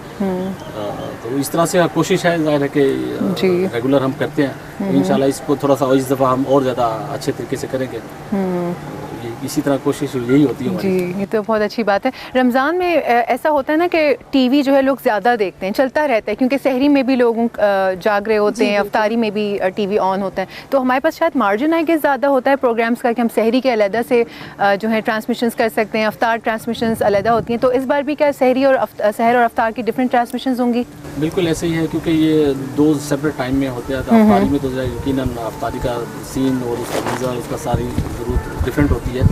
तो इस तरह से कोशिश है, जाहिर है कि रेगुलर हम करते हैं, तो इंशाल्लाह इसको थोड़ा सा इस दफ़ा हम और ज़्यादा अच्छे तरीके से करेंगे। इसी तरह कोशिश यही होती है हमारी। जी, ये तो बहुत अच्छी बात है। रमज़ान में ऐसा होता है ना कि टीवी जो है लोग ज़्यादा देखते हैं, चलता रहता है, क्योंकि सहरी में भी लोग जाग रहे होते हैं, अफ्तारी में भी टीवी ऑन होता है, तो हमारे पास शायद मार्जिन आई गेस ज़्यादा होता है प्रोग्राम्स का कि हम सहरी के अलहदा से जो है ट्रांसमिशंस कर सकते हैं, अफ्तार ट्रांसमिशंस अलहदा होती हैं। तो इस बार भी क्या सहरी और सहर और अफ्तार की डिफरेंट ट्रांसमिशंस होंगी? बिल्कुल ऐसे ही है, क्योंकि ये 2 सेपरेट टाइम में होते हैं। तो अफ्तारी में तो यकीनन अफ्तारी का सीन और उसका वीज़ा, उसका सारी ज़रूरत डिफरेंट होती है,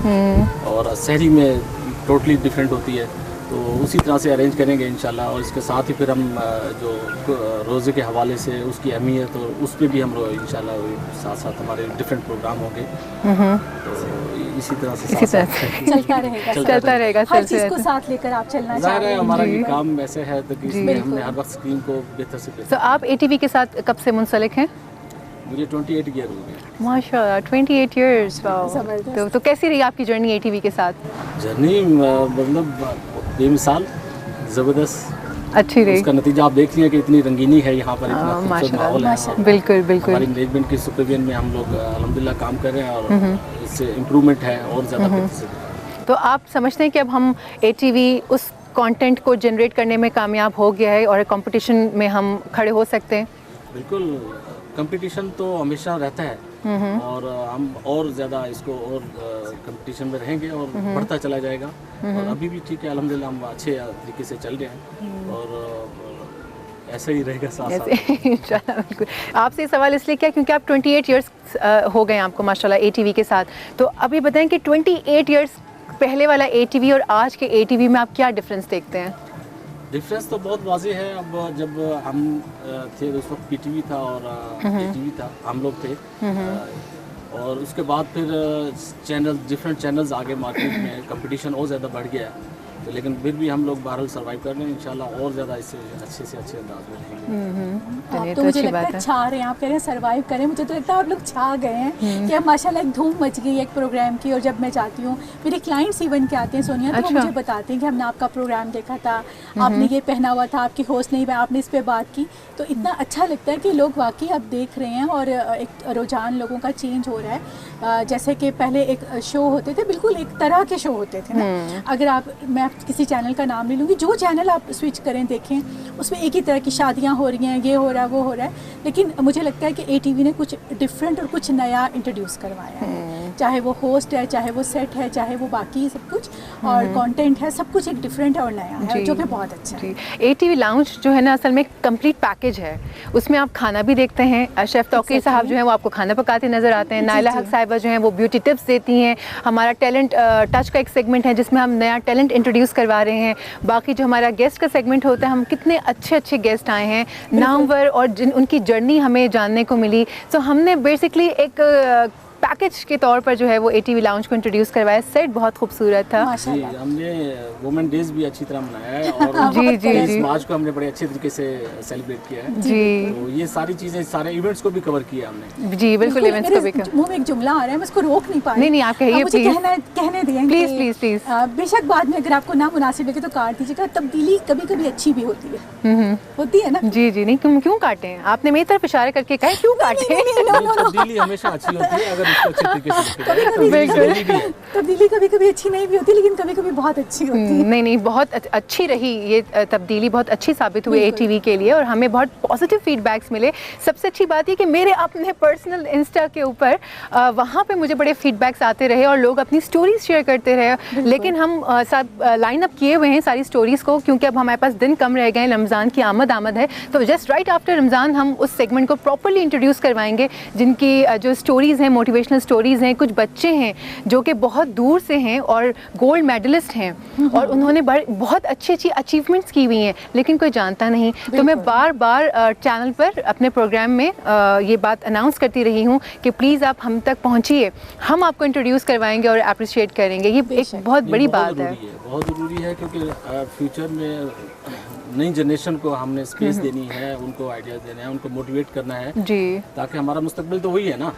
और सहरी में टोटली डिफरेंट होती है। तो उसी तरह से अरेंज करेंगे इंशाल्लाह। और इसके साथ ही फिर हम जो रोज़े के हवाले से उसकी अहमियत, और उस पर भी हम लोग इंशाल्लाह साथ साथ हमारे डिफरेंट प्रोग्राम होंगे। तो इसी तरह से चलता रहेगा हर चीज़ को साथ लेकर आप चलना चाह रहे हैं। हमारा ये काम ऐसे है तो इसमें हमने हर वक्त स्क्रीन को बेहतर से बेहतर। तो आप ATV के साथ कब से मुंसलिक हैं? मुझे 28 ईयर हो गए। माशाल्लाह, 28 इयर्स। तो कैसी रही आपकी जर्नी ATV के साथ? जर्नी मतलब बेमिसाल, ज़बरदस्त, अच्छी रही। उसका नतीजा आप देख लिया कि इतनी रंगीनी है यहाँ पर, इतना खूबसूरत माहौल है। बिल्कुल बिल्कुल। हमारी मैनेजमेंट की सुपरविजन में हम लोग अल्हम्दुलिल्लाह काम कर रहे हैं, और इससे इम्प्रूवमेंट है और ज़्यादा बेहतर से। तो आप समझते हैं कि अब हम ATV उस कंटेंट को जनरेट करने में कामयाब हो गया है और कंपटीशन में हम खड़े हो सकते हैं? बिल्कुल, कंपटीशन तो हमेशा रहता है, और हम और ज़्यादा इसको और कंपटीशन में रहेंगे और बढ़ता चला जाएगा। और अभी भी ठीक है, अल्हम्दुलिल्लाह हम अच्छे तरीके से चल रहे हैं, और ऐसा ही रहेगा साथ साथ इंशाल्लाह। बिल्कुल। आपसे ये सवाल इसलिए किया क्योंकि आप 28 इयर्स हो गए आपको माशाल्लाह ATV के साथ। तो अभी बताएं कि 28 इयर्स पहले वाला ATV और आज के ATV में आप क्या डिफरेंस देखते हैं? डिफरेंस तो बहुत वाज़ेह है। अब जब हम थे उस वक्त PTV था और ATV था, हम लोग थे, और उसके बाद फिर डिफरेंट चैनल्स आगे मार्केट में, कंपटीशन और ज़्यादा बढ़ गया। तो लेकिन फिर भी हम लोग बहरहाल सर्वाइव कर रहे हैं इंशाल्लाह, और ज़्यादा इससे अच्छे अंदाज में रहेंगे। आप तो मुझे लगता है छा रहे हैं, आप कह रहे हैं सर्वाइव करें, मुझे तो लगता है आप लोग छा गए हैं कि अब माशाल्लाह एक धूम मच गई है एक प्रोग्राम की। और जब मैं जाती हूँ, मेरे क्लाइंट्स इवन के आते हैं सोनिया, तो वो मुझे बताते हैं कि हमने आपका प्रोग्राम देखा था, आपने ये पहना हुआ था, आपकी होस्ट नहीं, आपने इस पर बात की। तो इतना अच्छा लगता है कि लोग वाकई अब देख रहे हैं, और एक रुझान लोगों का चेंज हो रहा है। जैसे कि पहले एक शो होते थे, बिल्कुल एक तरह के शो होते थे ना। अगर आप, मैं किसी चैनल का नाम ले लूँगी, जो चैनल आप स्विच करें देखें, उसमें एक ही तरह की शादियाँ हो रही हैं, ये हो रहा है, वो हो रहा है। लेकिन मुझे लगता है कि ATV ने कुछ डिफरेंट और कुछ नया इंट्रोड्यूस करवाया है, चाहे वो होस्ट है, चाहे वो सेट है, चाहे वो बाकी सब कुछ, और कंटेंट है, सब कुछ एक डिफरेंट और नया है, जो कि बहुत अच्छा है। ATV लाउंज जो है ना, असल में कंप्लीट पैकेज है। उसमें आप खाना भी देखते हैं, शेफ़ तौकीर साहब जो हैं वो आपको खाना पकाते नज़र आते हैं, नाइला हक साहिबा जो हैं वो ब्यूटी टिप्स देती हैं, हमारा टैलेंट टच का एक सेगमेंट है जिसमें हम नया टैलेंट इंट्रोड्यूस करवा रहे हैं, बाकी जो हमारा गेस्ट का सेगमेंट होता है, हम कितने अच्छे गेस्ट आए हैं, नामवर, और उनकी जर्नी हमें जानने को मिली। तो हमने बेसिकली एक पैकेज के तौर पर जो है वो ATV लाउंज को इंट्रोड्यूस करवाया। सेट बहुत खूबसूरत था। जी, हमने वुमेन डेज भी अच्छी तरह मनाया है, और जी 23 मार्च को हमने बड़े अच्छे तरीके से सेलिब्रेट किया है। जी, तो ये सारी चीज़ें, सारे इवेंट्स को भी कवर किया हमने। जी बिल्कुल, इवेंट्स को भी। मुंह में एक जुमला आ रहा है, मैं इसको रोक नहीं पा रही। नहीं, आप कहिए मुझे कहने दें प्लीज। बेशक बाद में अगर आपको ना मुनासिब लगे तो काट दीजिएगा। तब्दीली कभी कभी अच्छी भी होती है, होती है ना। जी नहीं, क्यों काटे? आपने मेरी तरफ इशारे करके कहा क्यों काटे? तब्दीली हमेशा अच्छी होती है अगर इसको अच्छे तरीके से। तब्दीली कभी कभी अच्छी नहीं भी होती, लेकिन कभी कभी बहुत अच्छी होती है। नहीं, बहुत अच्छी रही ये तब्दीली, बहुत अच्छी साबित हुई ATV के लिए, और हमें बहुत पॉजिटिव फीडबैक्स मिले। सबसे अच्छी बात ये कि मेरे अपने पर्सनल इंस्टा के ऊपर वहाँ पे मुझे बड़े फीडबैक्स आते रहे, और लोग अपनी स्टोरीज शेयर करते रहे। लेकिन हम साथ लाइन अप किए हुए हैं सारी स्टोरीज़ को, क्योंकि अब हमारे पास दिन कम रह गए हैं, रमज़ान की आमद है। तो जस्ट राइट आफ्टर रमज़ान हम उस सेगमेंट को प्रॉपरली इंट्रोड्यूस करवाएंगे, जिनकी जो स्टोरीज़ हैं, मोटिवेशनल स्टोरीज़ हैं। कुछ बच्चे हैं जो कि बहुत दूर से हैं और गोल्ड मेडलिस्ट हैं, और उन्होंने बहुत अच्छी अचीवमेंट्स की हुई हैं, लेकिन कोई जानता नहीं। तो मैं बार चैनल पर अपने प्रोग्राम में ये बात अनाउंस करती रही हूँ कि प्लीज़ आप हम तक पहुँचिए, हम आपको इंट्रोड्यूस करवाएंगे और अप्रिशिएट करेंगे। ये एक बहुत बड़ी बात है, बहुत ज़रूरी है, क्योंकि फ्यूचर में नई जनरेशन को हमने स्पेस देनी है, उनको आइडियाज़ देने हैं, उनको मोटिवेट करना है जी, ताकि हमारा मुस्तकबिल तो वही है ना।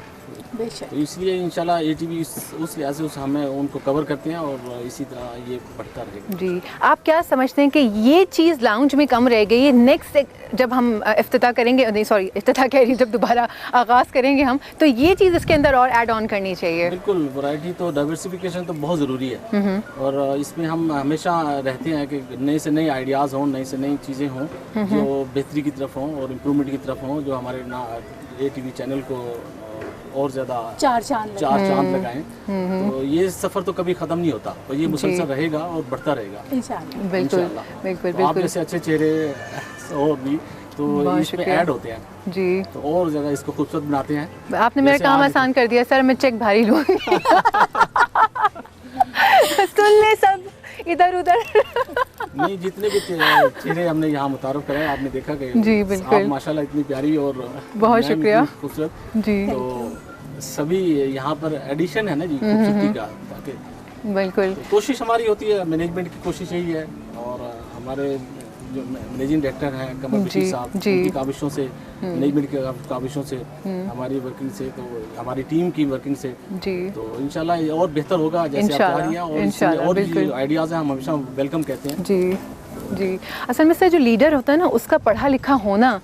तो इसलिए इंशाल्लाह ATV उस लिहाज से हमें उनको कवर करते हैं, और इसी तरह ये बढ़ता रहेगा। जी, आप क्या समझते हैं कि ये चीज़ लाउंज में कम रह गई है? नेक्स्ट जब हम इफ्तिताह करेंगे, नहीं सॉरी इफ्तिताह कह रही, जब दोबारा आगाज़ करेंगे हम, तो ये चीज़ इसके अंदर और ऐड ऑन करनी चाहिए। बिल्कुल, वैरायटी तो डाइवर्सिफिकेशन तो बहुत ज़रूरी है और इसमें हम हमेशा रहते हैं कि नए से नए आइडियाज़ हों, नई से नई चीज़ें हों जो बेहतरी की तरफ हों और इम्प्रूवमेंट की तरफ हों, जो हमारे ATV चैनल को और ज़्यादा चार चांद लगाएं। तो ये सफ़र तो कभी ख़त्म नहीं होता और ये मुसलसल रहेगा और बढ़ता रहेगा इंशाल्लाह। बिल्कुल बिल्कुल तो आप जैसे अच्छे चेहरे और भी तो इसमें ऐड होते हैं जी, तो और ज़्यादा इसको खूबसूरत बनाते हैं। आपने मेरा काम आसान कर दिया सर, मैं चेक भारी लूँगी। सुन ले सब इधर उधर। नहीं, जितने भी चेहरे हमने यहाँ मुतारफ कराए, आपने देखा कि जी बिल्कुल, आप माशाल्लाह इतनी प्यारी और बहुत शुक्रिया, खूबसूरत जी। तो सभी यहाँ पर एडिशन है ना जी खूबसूरती का, ताकि बिल्कुल तो कोशिश हमारी होती है, मैनेजमेंट की कोशिश यही है और हमारे जो मैनेजिंग डायरेक्टर हैं कमर बशीर साहब, उनकी काविशों से, मैनेजमेंट की काविशों से, हमारी वर्किंग से, तो हमारी टीम की वर्किंग से जी, तो इंशाल्लाह और बेहतर होगा जैसे आप कह रही हैं और भी आइडियाज़ हैं हम हमेशा वेलकम कहते हैं जी जी। असल में सर जो लीडर होता है ना उसका पढ़ा लिखा होना,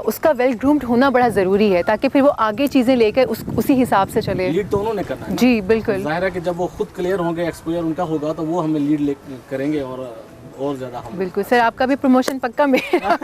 उसका वेल ग्रूम्ड होना बड़ा ज़रूरी है ताकि फिर वो आगे चीज़ें लेकर उसी हिसाब से चले। लीड तो उन्होंने करना है जी बिल्कुल, जाहिर है कि जब वो खुद क्लियर होंगे, एक्सपोजर उनका होगा तो वो हमें लीड करेंगे और ज़्यादा हम। बिल्कुल सर, आपका भी प्रमोशन पक्का मेरा।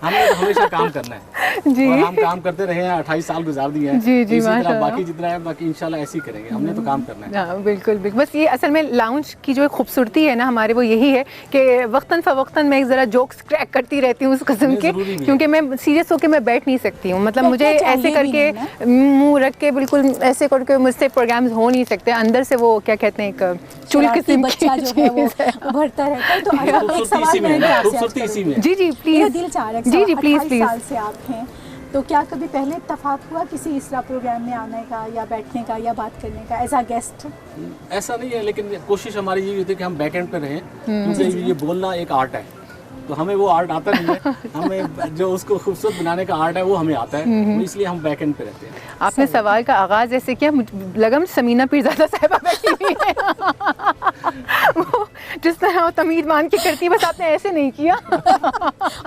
हमने तो हमेशा काम करना है जी, और हम काम करते रहे हैं, 28 साल गुजार दिए हैं जी जी, माशाल्लाह। बाकी जितना है बाकी इंशाल्लाह ऐसे ही करेंगे, हमने तो काम करना है। हाँ बिल्कुल बिल्कुल, बस ये असल में लाउंज की जो खूबसूरती है ना हमारे, वो यही है कि वक्तन फ़वक्तन मैं ज़रा जोक्स क्रैक करती रहती हूँ उस किस्म के, क्योंकि मैं सीरियस होकर मैं बैठ नहीं सकती हूँ, मतलब मुझे ऐसे करके मुँह रख के बिल्कुल ऐसे करके मुझसे प्रोग्राम्स हो नहीं सकते, अंदर से वो क्या कहते हैं एक चुल किस्म बच्चा जो है वो उभरता रहता है। तो एक सवाल जी जी प्लीज, दिल चाह रहा है जी जी प्लीज प्लीज, साल से आप हैं तो क्या कभी पहले इत्तेफाक हुआ किसी इस तरह प्रोग्राम में आने का या बैठने का या बात करने का एज अ गेस्ट? ऐसा नहीं है, लेकिन कोशिश हमारी यही होती है कि हम बैक एंड पे रहें, क्योंकि ये बोलना एक आर्ट है, तो हमें वो आर्ट आता नहीं है, हमें जो उसको खूबसूरत बनाने का आर्ट है वो हमें आता है, तो इसलिए हम बैक एंड पे रहते हैं। आपने सवाल का आगाज़ ऐसे किया, लगा समीना पीरज़ादा साहिबा बैठी हुई है वो जिस तरह वो तमीज़ मान के करती है, बस आपने ऐसे नहीं किया।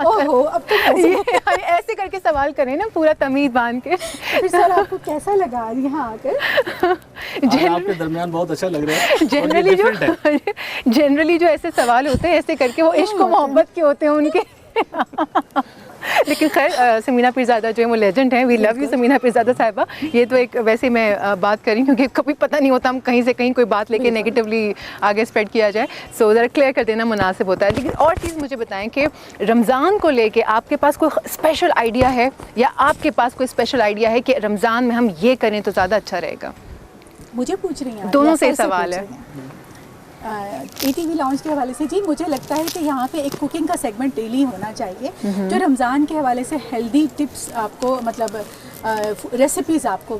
ओहो, अब तो ऐसे करके सवाल करें ना पूरा तमीज़ बांध के। फिर सर आपको कैसा लगा यहाँ आकर? आपके दरमियान बहुत अच्छा लग रहा है। जनरली जो ऐसे सवाल होते हैं ऐसे करके वो इश्क और मोहब्बत के होते हैं उनके। लेकिन खैर समीना पीरज़ादा जो है वो लेजेंड है, we love you Sameena Peerzada Sahiba. ये तो एक वैसे मैं बात करी क्योंकि कभी पता नहीं होता हम कहीं से कहीं कोई बात लेके नेगेटिवली आगे स्प्रेड किया जाए, सो ज़रा क्लियर कर देना मुनासिब होता है। लेकिन और चीज़ मुझे बताएं कि रमज़ान को लेके आपके पास कोई स्पेशल आइडिया है या आपके पास कोई स्पेशल आइडिया है कि रमज़ान में हम ये करें तो ज़्यादा अच्छा रहेगा? मुझे पूछ रही हैं, दोनों से सवाल है। ATV लाउंज के हवाले से जी मुझे लगता है कि यहाँ पे एक कुकिंग का सेगमेंट डेली होना चाहिए जो रमज़ान के हवाले से हेल्दी टिप्स आपको मतलब रेसिपीज़ आपको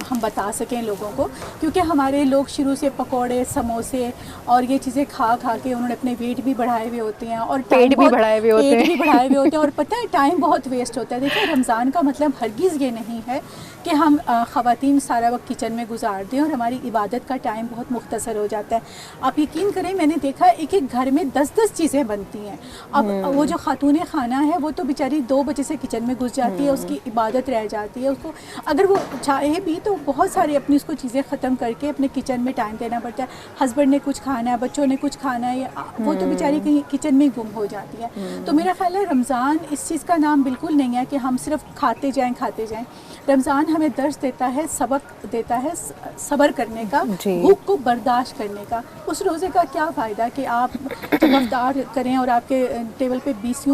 हम बता सकें लोगों को, क्योंकि हमारे लोग शुरू से पकोड़े समोसे और ये चीज़ें खा खा के उन्होंने अपने वेट भी बढ़ाए हुए होते हैं और पेट भी बढ़ाए हुए होते हैं और पता है टाइम बहुत वेस्ट होता है। देखिए रमज़ान का मतलब हरगिज़ ये नहीं है कि हम ख़वातीन सारा वक्त किचन में गुजार दें और हमारी इबादत का टाइम बहुत मुख्तसर हो जाता है। आप यकीन करें मैंने देखा एक एक घर में 10-10 चीज़ें बनती हैं। अब वो जो खातून खाना है वो तो बेचारी 2 बजे से किचन में घुस जाती है, उसकी इबादत रह जाती है, उसको अगर वो चाहे भी तो बहुत सारी अपनी उसको चीज़ें ख़त्म करके अपने किचन में टाइम देना पड़ता है। हस्बैंड ने कुछ खाना है, बच्चों ने कुछ खाना है, वो तो बेचारी कहीं किचन में गुम हो जाती है। तो मेरा ख्याल है रमज़ान इस चीज़ का नाम बिल्कुल नहीं है कि हम सिर्फ खाते जाएं। रमज़ान हमें दर्स देता है, सबक देता है सब्र करने का, भूख को बर्दाश्त करने का। उस रोज़े का क्या फ़ायदा कि आप जब अफ्तार करें और आपके टेबल पे 20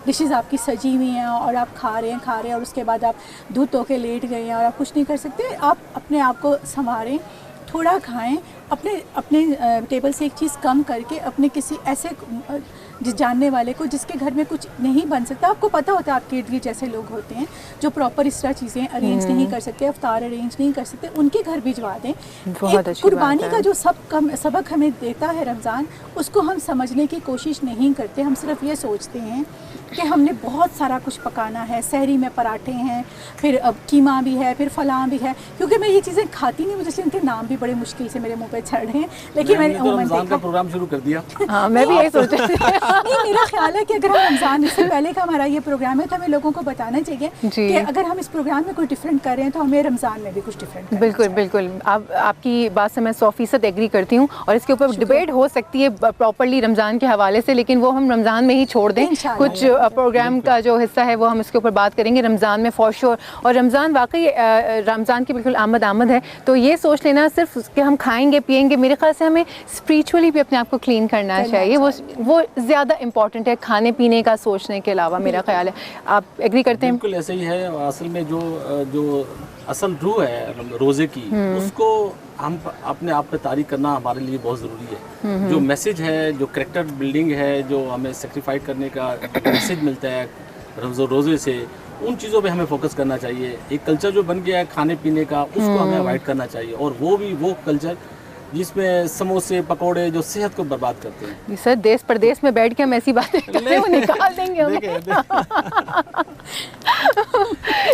डिशेज़ आपकी सजी हुई हैं और आप खा रहे हैं और उसके बाद आप दूध धो के लेट गए हैं और आप कुछ नहीं कर सकते। आप अपने आप को संवारें, थोड़ा खाएं, अपने टेबल से एक चीज़ कम करके अपने किसी ऐसे जिस जानने वाले को जिसके घर में कुछ नहीं बन सकता, आपको पता होता है आपके इर्द गिर्द जैसे लोग होते हैं जो प्रॉपर इस तरह चीज़ें अरेंज नहीं कर सकते, अफ्तार अरेंज नहीं कर सकते, उनके घर भिजवा दें। कुर्बानी का जो सबक हमें देता है रमज़ान, उसको हम समझने की कोशिश नहीं करते। हम सिर्फ ये सोचते हैं कि हमने बहुत सारा कुछ पकाना है, सहरी में पराठे हैं, फिर अब कीमा भी है, फिर फलां भी है। क्योंकि मैं ये चीज़ें खाती नहीं, मुझे इसलिए इनके नाम भी बड़े मुश्किल से मेरे मुंह पे चढ़ रहे हैं। लेकिन मैंने रमज़ान का प्रोग्राम शुरू कर दिया। हाँ मैं भी यही सोच रही थी। नहीं, मेरा ख्याल है कि अगर हम रमज़ान इससे पहले का हमारा ये प्रोग्राम है तो हमें लोगों को बताना चाहिए कि अगर हम इस प्रोग्राम में कोई डिफरेंट कर रहे हैं तो हमें रमज़ान में भी कुछ डिफरेंट। बिल्कुल बिल्कुल, आपकी बात से मैं 100% एग्री करती हूँ और इसके ऊपर डिबेट हो सकती है प्रॉपर्ली रमज़ान के हवाले से, लेकिन वो हम रमज़ान में ही छोड़ दें। कुछ प्रोग्राम का जो हिस्सा है वो हम इसके ऊपर बात करेंगे रमज़ान में फॉर श्योर। और रमज़ान वाकई रमज़ान की बिल्कुल आमद है, तो ये सोच लेना सिर्फ कि हम खाएंगे पिएंगे, मेरे ख्याल से हमें स्पिरिचुअली भी अपने आप को क्लीन करना चाहिए। वो ज़्यादा इंपॉर्टेंट है खाने पीने का सोचने के अलावा, मेरा ख्याल है। आप एग्री करते हैं? बिल्कुल ऐसे ही है। असल में जो असल रूह है रोज़े की, उसको हम अपने आप पे तारीख करना हमारे लिए बहुत ज़रूरी है। जो मैसेज है, जो कैरेक्टर बिल्डिंग है, जो हमें सेक्रीफाइस करने का मैसेज मिलता है रोज़े से, उन चीज़ों पे हमें फोकस करना चाहिए। एक कल्चर जो बन गया है खाने पीने का, उसको हमें अवॉइड करना चाहिए, और वो कल्चर जिसमें समोसे पकोड़े जो सेहत को बर्बाद करते हैं। सर देश प्रदेश में बैठ के हम ऐसी बातें करते वो निकाल देंगे हमें।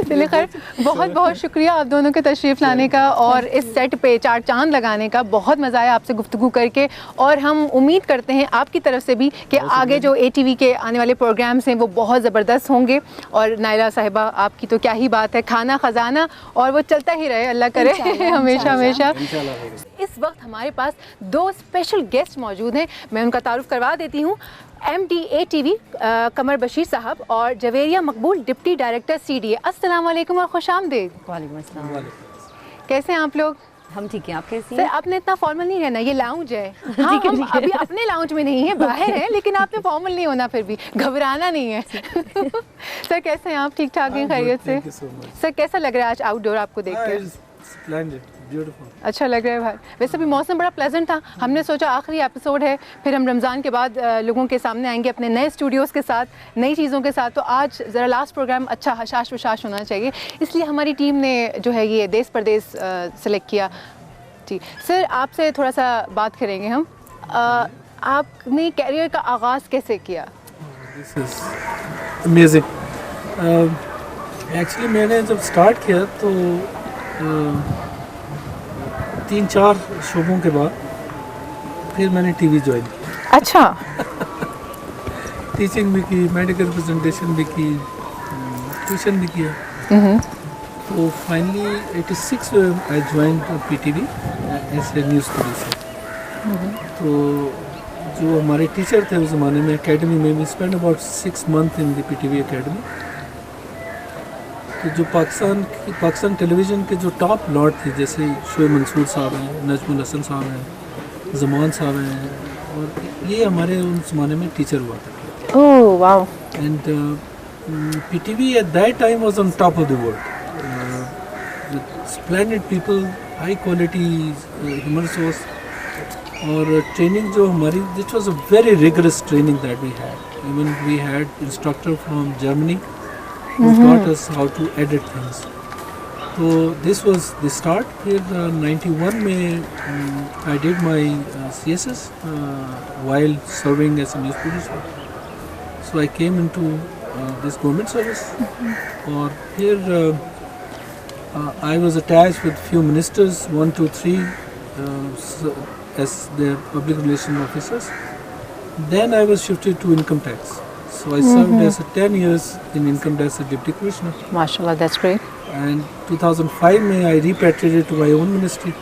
चलिए खैर, बहुत बहुत शुक्रिया आप दोनों के तशरीफ़ लाने का और इस सेट पे चार चांद लगाने का। बहुत मज़ा आया आपसे गुफ्तगू करके, और हम उम्मीद करते हैं आपकी तरफ से भी कि आगे जो ATV के आने वाले प्रोग्राम्स हैं वो बहुत ज़बरदस्त होंगे। और नायला साहिबा, आपकी तो क्या ही बात है, खाना खजाना, और वो चलता ही रहे, अल्लाह करे हमेशा हमेशा। इस वक्त हमारे पास 2 स्पेशल गेस्ट मौजूद हैं, मैं उनका तारुफ करवा देती हूँ। MD ATV कमर बशीर साहब और जवेरिया मकबूल डिप्टी डायरेक्टर CDA। अस्सलाम वालेकुम और खुश आमदीद। वालेकुम अस्सलाम। कैसे हैं आप लोग? हम ठीक हैं, आप कैसी हैं? सर आपने इतना फॉर्मल नहीं रहना, ये लाउंज है। हाँ, हम अभी अपने लाउंज में नहीं है, बाहर है, लेकिन आपने फॉर्मल नहीं होना, फिर भी घबराना नहीं है। सर कैसे हैं आप? ठीक ठाक हैं, खैरियत से? सर कैसा लग रहा है आज आउटडोर आपको देख कर? अच्छा लग रहा है भाई। वैसे भी मौसम बड़ा प्लेजेंट था, हमने सोचा आखिरी एपिसोड है, फिर हम रमज़ान के बाद लोगों के सामने आएंगे अपने नए स्टूडियोज़ के साथ, नई चीज़ों के साथ। तो आज ज़रा लास्ट प्रोग्राम अच्छा हशाश वशाश होना चाहिए, इसलिए हमारी टीम ने जो है ये देश प्रदेश सेलेक्ट किया। जी सर, आपसे थोड़ा सा बात करेंगे हम। आपने कैरियर का आगाज़ कैसे किया? अमेजिंग। एक्चुअली मैंने जब स्टार्ट किया तो 3-4 शोबों के बाद फिर मैंने TV ज्वाइन किया। अच्छा। टीचिंग भी की, मेडिकल रिप्रेजेंटेशन भी की, ट्यूशन भी किया। तो finally 86 I join PTV as a news producer. तो जो हमारे टीचर थे उस ज़माने में एकेडमी में, we spend about 6 month in the PTV academy. तो जो पाकिस्तान टेलीविज़न के जो टॉप लॉर्ड थे, जैसे शोएब मंसूर साहब हैं, नजमुल हसन साहब हैं, ज़मान साहब हैं, और ये हमारे उन ज़माने में टीचर हुआ था। Oh wow. And PTV at that time was on top of the world, splendid people, high quality human resource, और ट्रेनिंग जो हमारी, this was a very rigorous training that we had. Even we had instructor from Germany who taught us how to edit things. So this was the start. फिर 91 में I did my CSS while serving as a news producer. So I came into this government service. और फिर I was attached with few ministers, 1, 2, 3 as their public relation officers. Then I was shifted to income tax. So I served as 10 years in income tax as deputy commissioner. MashaAllah, that's great. And 2005 में I repatriated to my own ministry,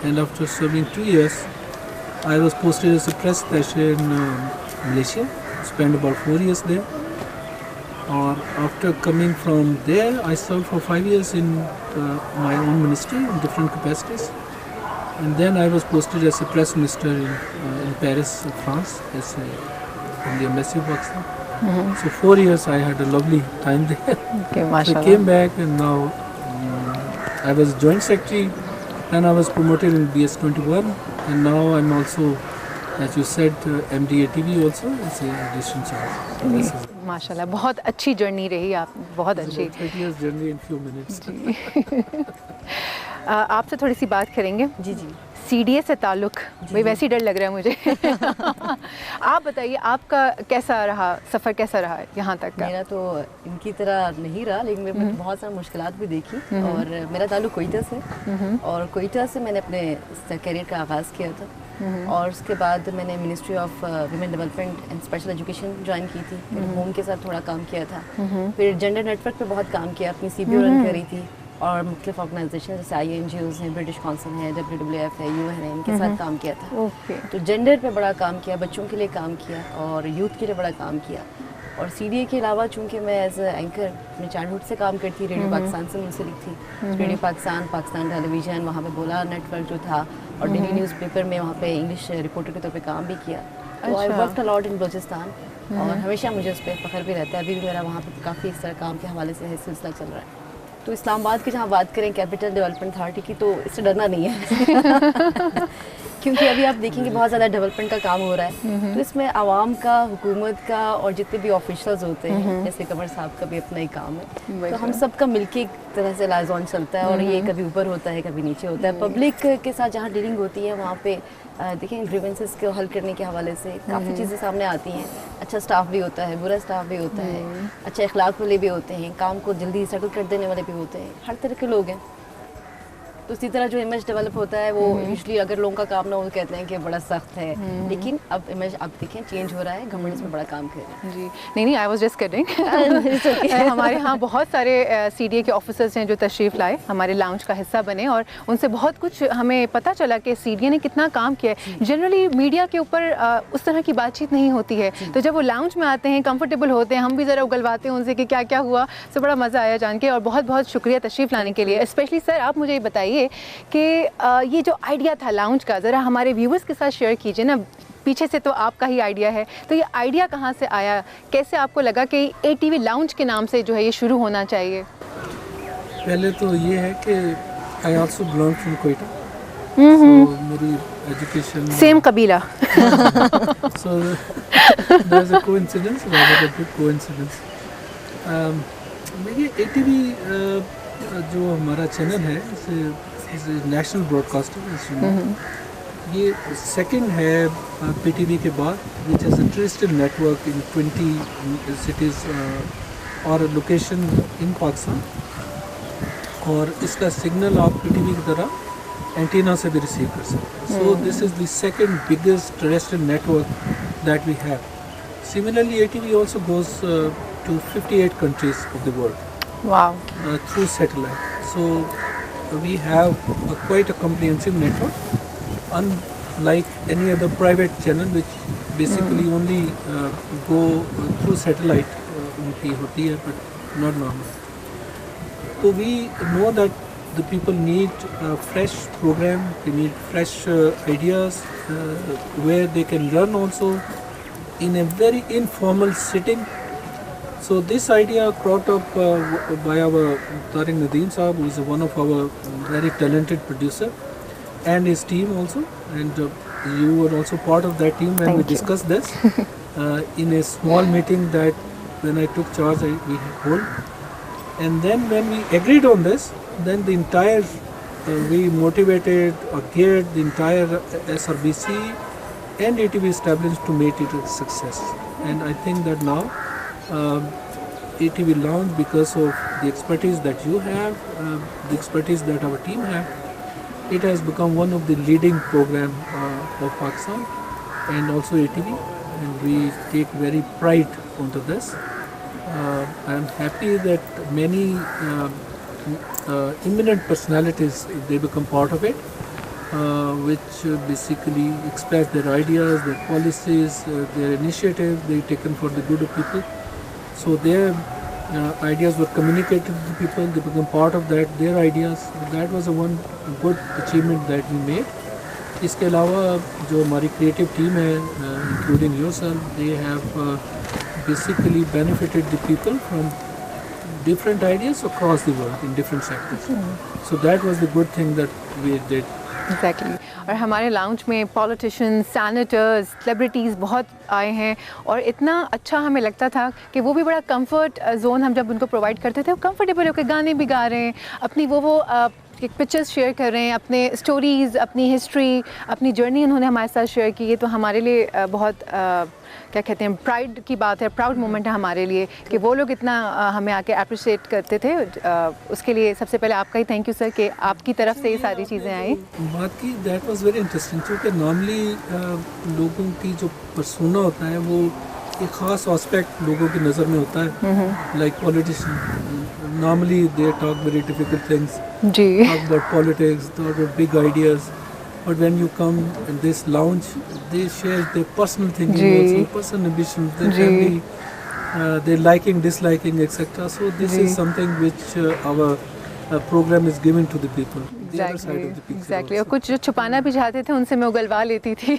and after serving 2 years, I was posted as a press attaché in Malaysia. Spent about 4 years there. Or after coming from there, I served for 5 years in my own ministry in different capacities. And then I was posted as a press minister in Paris, France, in the embassy of Pakistan. So 4 years I had a lovely time there. Okay, so I came back, and now I was joint secretary, and I was promoted in BS21, and now I'm also, as you said, MD ATV also as a addition charge. माशाल्लाह, बहुत अच्छी journey रही आप, बहुत अच्छी 30 years journey in few minutes. आपसे थोड़ी सी बात करेंगे। जी जी। CDA से ताल्लुक़, भाई वैसे ही डर लग रहा है मुझे। आप बताइए आपका कैसा रहा सफ़र, कैसा रहा यहाँ तक का? मेरा तो इनकी तरह नहीं रहा, लेकिन मैंने बहुत सारी मुश्किलात भी देखी। और मेरा ताल्लुक़ कोयटा से, और कोयटा से मैंने अपने करियर का आगाज़ किया था। और उसके बाद मैंने ministry of women development and special education join की थी, फिर होम के साथ थोड़ा काम किया था, फिर जेंडर नेटवर्क पे बहुत काम किया, अपनी CBO रन करी थी और मुख्तलिफ ऑर्गेनाइजेशन जैसे INGOs हैं, ब्रिटिश काउंसिल है, WWF है, UN है, इनके साथ काम किया था। तो जेंडर पे बड़ा काम किया, बच्चों के लिए काम किया और यूथ के लिए बड़ा काम किया। और CDA के अलावा चूँकि मैं एज एंकर अपने चाइल्डहुड से काम करती थी, रेडियो पाकिस्तान से मुंसलिक थी, रेडियो पाकिस्तान, पाकिस्तान टेलीविज़न, वहाँ पे बोला नेटवर्क जो था और डेली न्यूज़पेपर में वहाँ पे इंग्लिश रिपोर्टर के तौर पे काम भी किया। तो I worked a lot in Balochistan और हमेशा मुझे उस पर फ़ख्र भी रहता है। अभी भी मेरा वहाँ पे काफ़ी इस तरह काम के हवाले से सिलसिला चल रहा है। तो इस्लामाबाद की जहाँ बात करें कैपिटल डेवलपमेंट अथॉरिटी की, तो इससे डरना नहीं है क्योंकि अभी आप देखेंगे बहुत ज़्यादा डेवलपमेंट का काम हो रहा है, तो इसमें आवाम का, हुकूमत का और जितने भी ऑफिशियल्स होते हैं, जैसे कमर साहब का भी अपना ही काम है, तो हम सब का मिलके एक तरह से लाइजॉन चलता है और ये कभी ऊपर होता है कभी नीचे होता है। पब्लिक के साथ जहाँ डीलिंग होती है वहाँ पे देखें ग्रीवेंसेस को हल करने के हवाले से काफ़ी चीज़ें सामने आती हैं। अच्छा स्टाफ भी होता है, बुरा स्टाफ भी होता है, अच्छा इखलाक वाले भी होते हैं, काम को जल्दी सेटल कर देने वाले भी होते हैं, हर तरह के लोग हैं। तो इसी तरह जो इमेज डेवलप होता है वो यूजुअली अगर लोगों का काम ना हो कहते हैं कि बड़ा सख्त है, लेकिन अब इमेज आप देखें चेंज हो रहा है, गवर्नमेंट इसमें बड़ा काम कर रहा है। जी नहीं, आई वाज जस्ट किडिंग। हमारे यहाँ बहुत सारे CDA के ऑफिसर्स हैं जो तशरीफ़ लाए, हमारे लाउंज का हिस्सा बने और उनसे बहुत कुछ हमें पता चला कि CDA ने कितना काम किया है। जनरली मीडिया के ऊपर उस तरह की बातचीत नहीं होती है, तो जब वो लाउंज में आते हैं, कंफर्टेबल होते हैं, हम भी ज़रा उगलवाते हैं उनसे कि क्या क्या हुआ, तो बड़ा मज़ा आया जान के और बहुत बहुत शुक्रिया तशरीफ़ लाने के लिए। स्पेशली सर आप मुझे ये बताइए कि ये जो आइडिया था लाउंज का, ज़रा हमारे व्यूवर्स के साथ शेयर कीजिए ना। पीछे से तो आपका ही आइडिया है, तो ये आइडिया कहाँ से आया, कैसे आपको लगा कि ATV लाउंज के नाम से जो है ये शुरू होना चाहिए? पहले तो ये है कि I also belong from Quetta, so मेरी एजुकेशन सेम कबीला so there's a coincidence, rather a good coincidence. मेरी ATV जो हमारा चैनल है इसे नेशनल ब्रॉडकास्टर, ये सेकंड है PTV के बाद, which is a trusted network in 20 cities और लोकेशन इन पाकिस्तान, और इसका सिग्नल आप PTV की तरह एंटीना से भी रिसीव कर सकते हैं। So this is the second biggest terrestrial network that we have. Similarly ATV also goes to 58 countries of the world. Wow. Through satellite. So we have quite a comprehensive network, unlike any other private channel which basically only go through satellite उनकी होती है, but not normal. So we know that the people need a fresh program, they need fresh ideas where they can learn also in a very informal setting. So this idea brought up by our Tariq Nadeem Saab, who is one of our very talented producer, and his team also, and you were also part of that team when we discussed this in a small meeting that when I took charge we hold, and then when we agreed on this, then the entire we motivated or geared the entire SRBC and ATV established to make it a success. And I think that now ATV Lounge, because of the expertise that you have, the expertise that our team have, it has become one of the leading program of Pakistan and also ATV, and we take very pride onto this. I am happy that many eminent personalities, they become part of it, which basically express their ideas, their policies, their initiatives they taken for the good of people. So their ideas were communicated to the people, they become part of that, their ideas. That was one good achievement that we made. इसके अलावा जो हमारी creative team है, including yourself, they have basically benefited the people from different ideas across the world in different sectors. So that was the good thing that we did. Exactly. और हमारे lounge में politicians, senators, celebrities बहुत आए हैं और इतना अच्छा हमें लगता था कि वो भी बड़ा कंफर्ट जोन हम जब उनको प्रोवाइड करते थे, वो कंफर्टेबल होकर गाने भी गा रहे हैं, अपनी वो एक पिक्चर्स शेयर कर रहे हैं, अपने स्टोरीज़, अपनी हिस्ट्री, अपनी जर्नी उन्होंने हमारे साथ शेयर की है, तो हमारे लिए बहुत क्या कहते हैं, प्राइड की बात है, प्राउड मोमेंट है हमारे लिए कि वो लोग इतना हमें आके अप्रिशिएट करते थे। उसके लिए सबसे पहले आपका ही थैंक यू सर कि आपकी तरफ से ये सारी चीज़ें आई। बात की दैट वाज वेरी इंटरेस्टिंग, क्योंकि नॉर्मली लोगों की जो पर्सोना होता है वो एक ख़ास एस्पेक्ट लोगों की नज़र में होता है, like politician normally they talk very difficult things, जी, talk about politics, talk about big ideas. But when you come in this lounge, they share their personal thinking, also personal ambitions, their family, their liking, disliking, etc. So this is something which our program is giving to the people. The other side of the picture. Exactly. और कुछ जो छुपाना भी चाहते थे उनसे मैं उगलवा लेती थी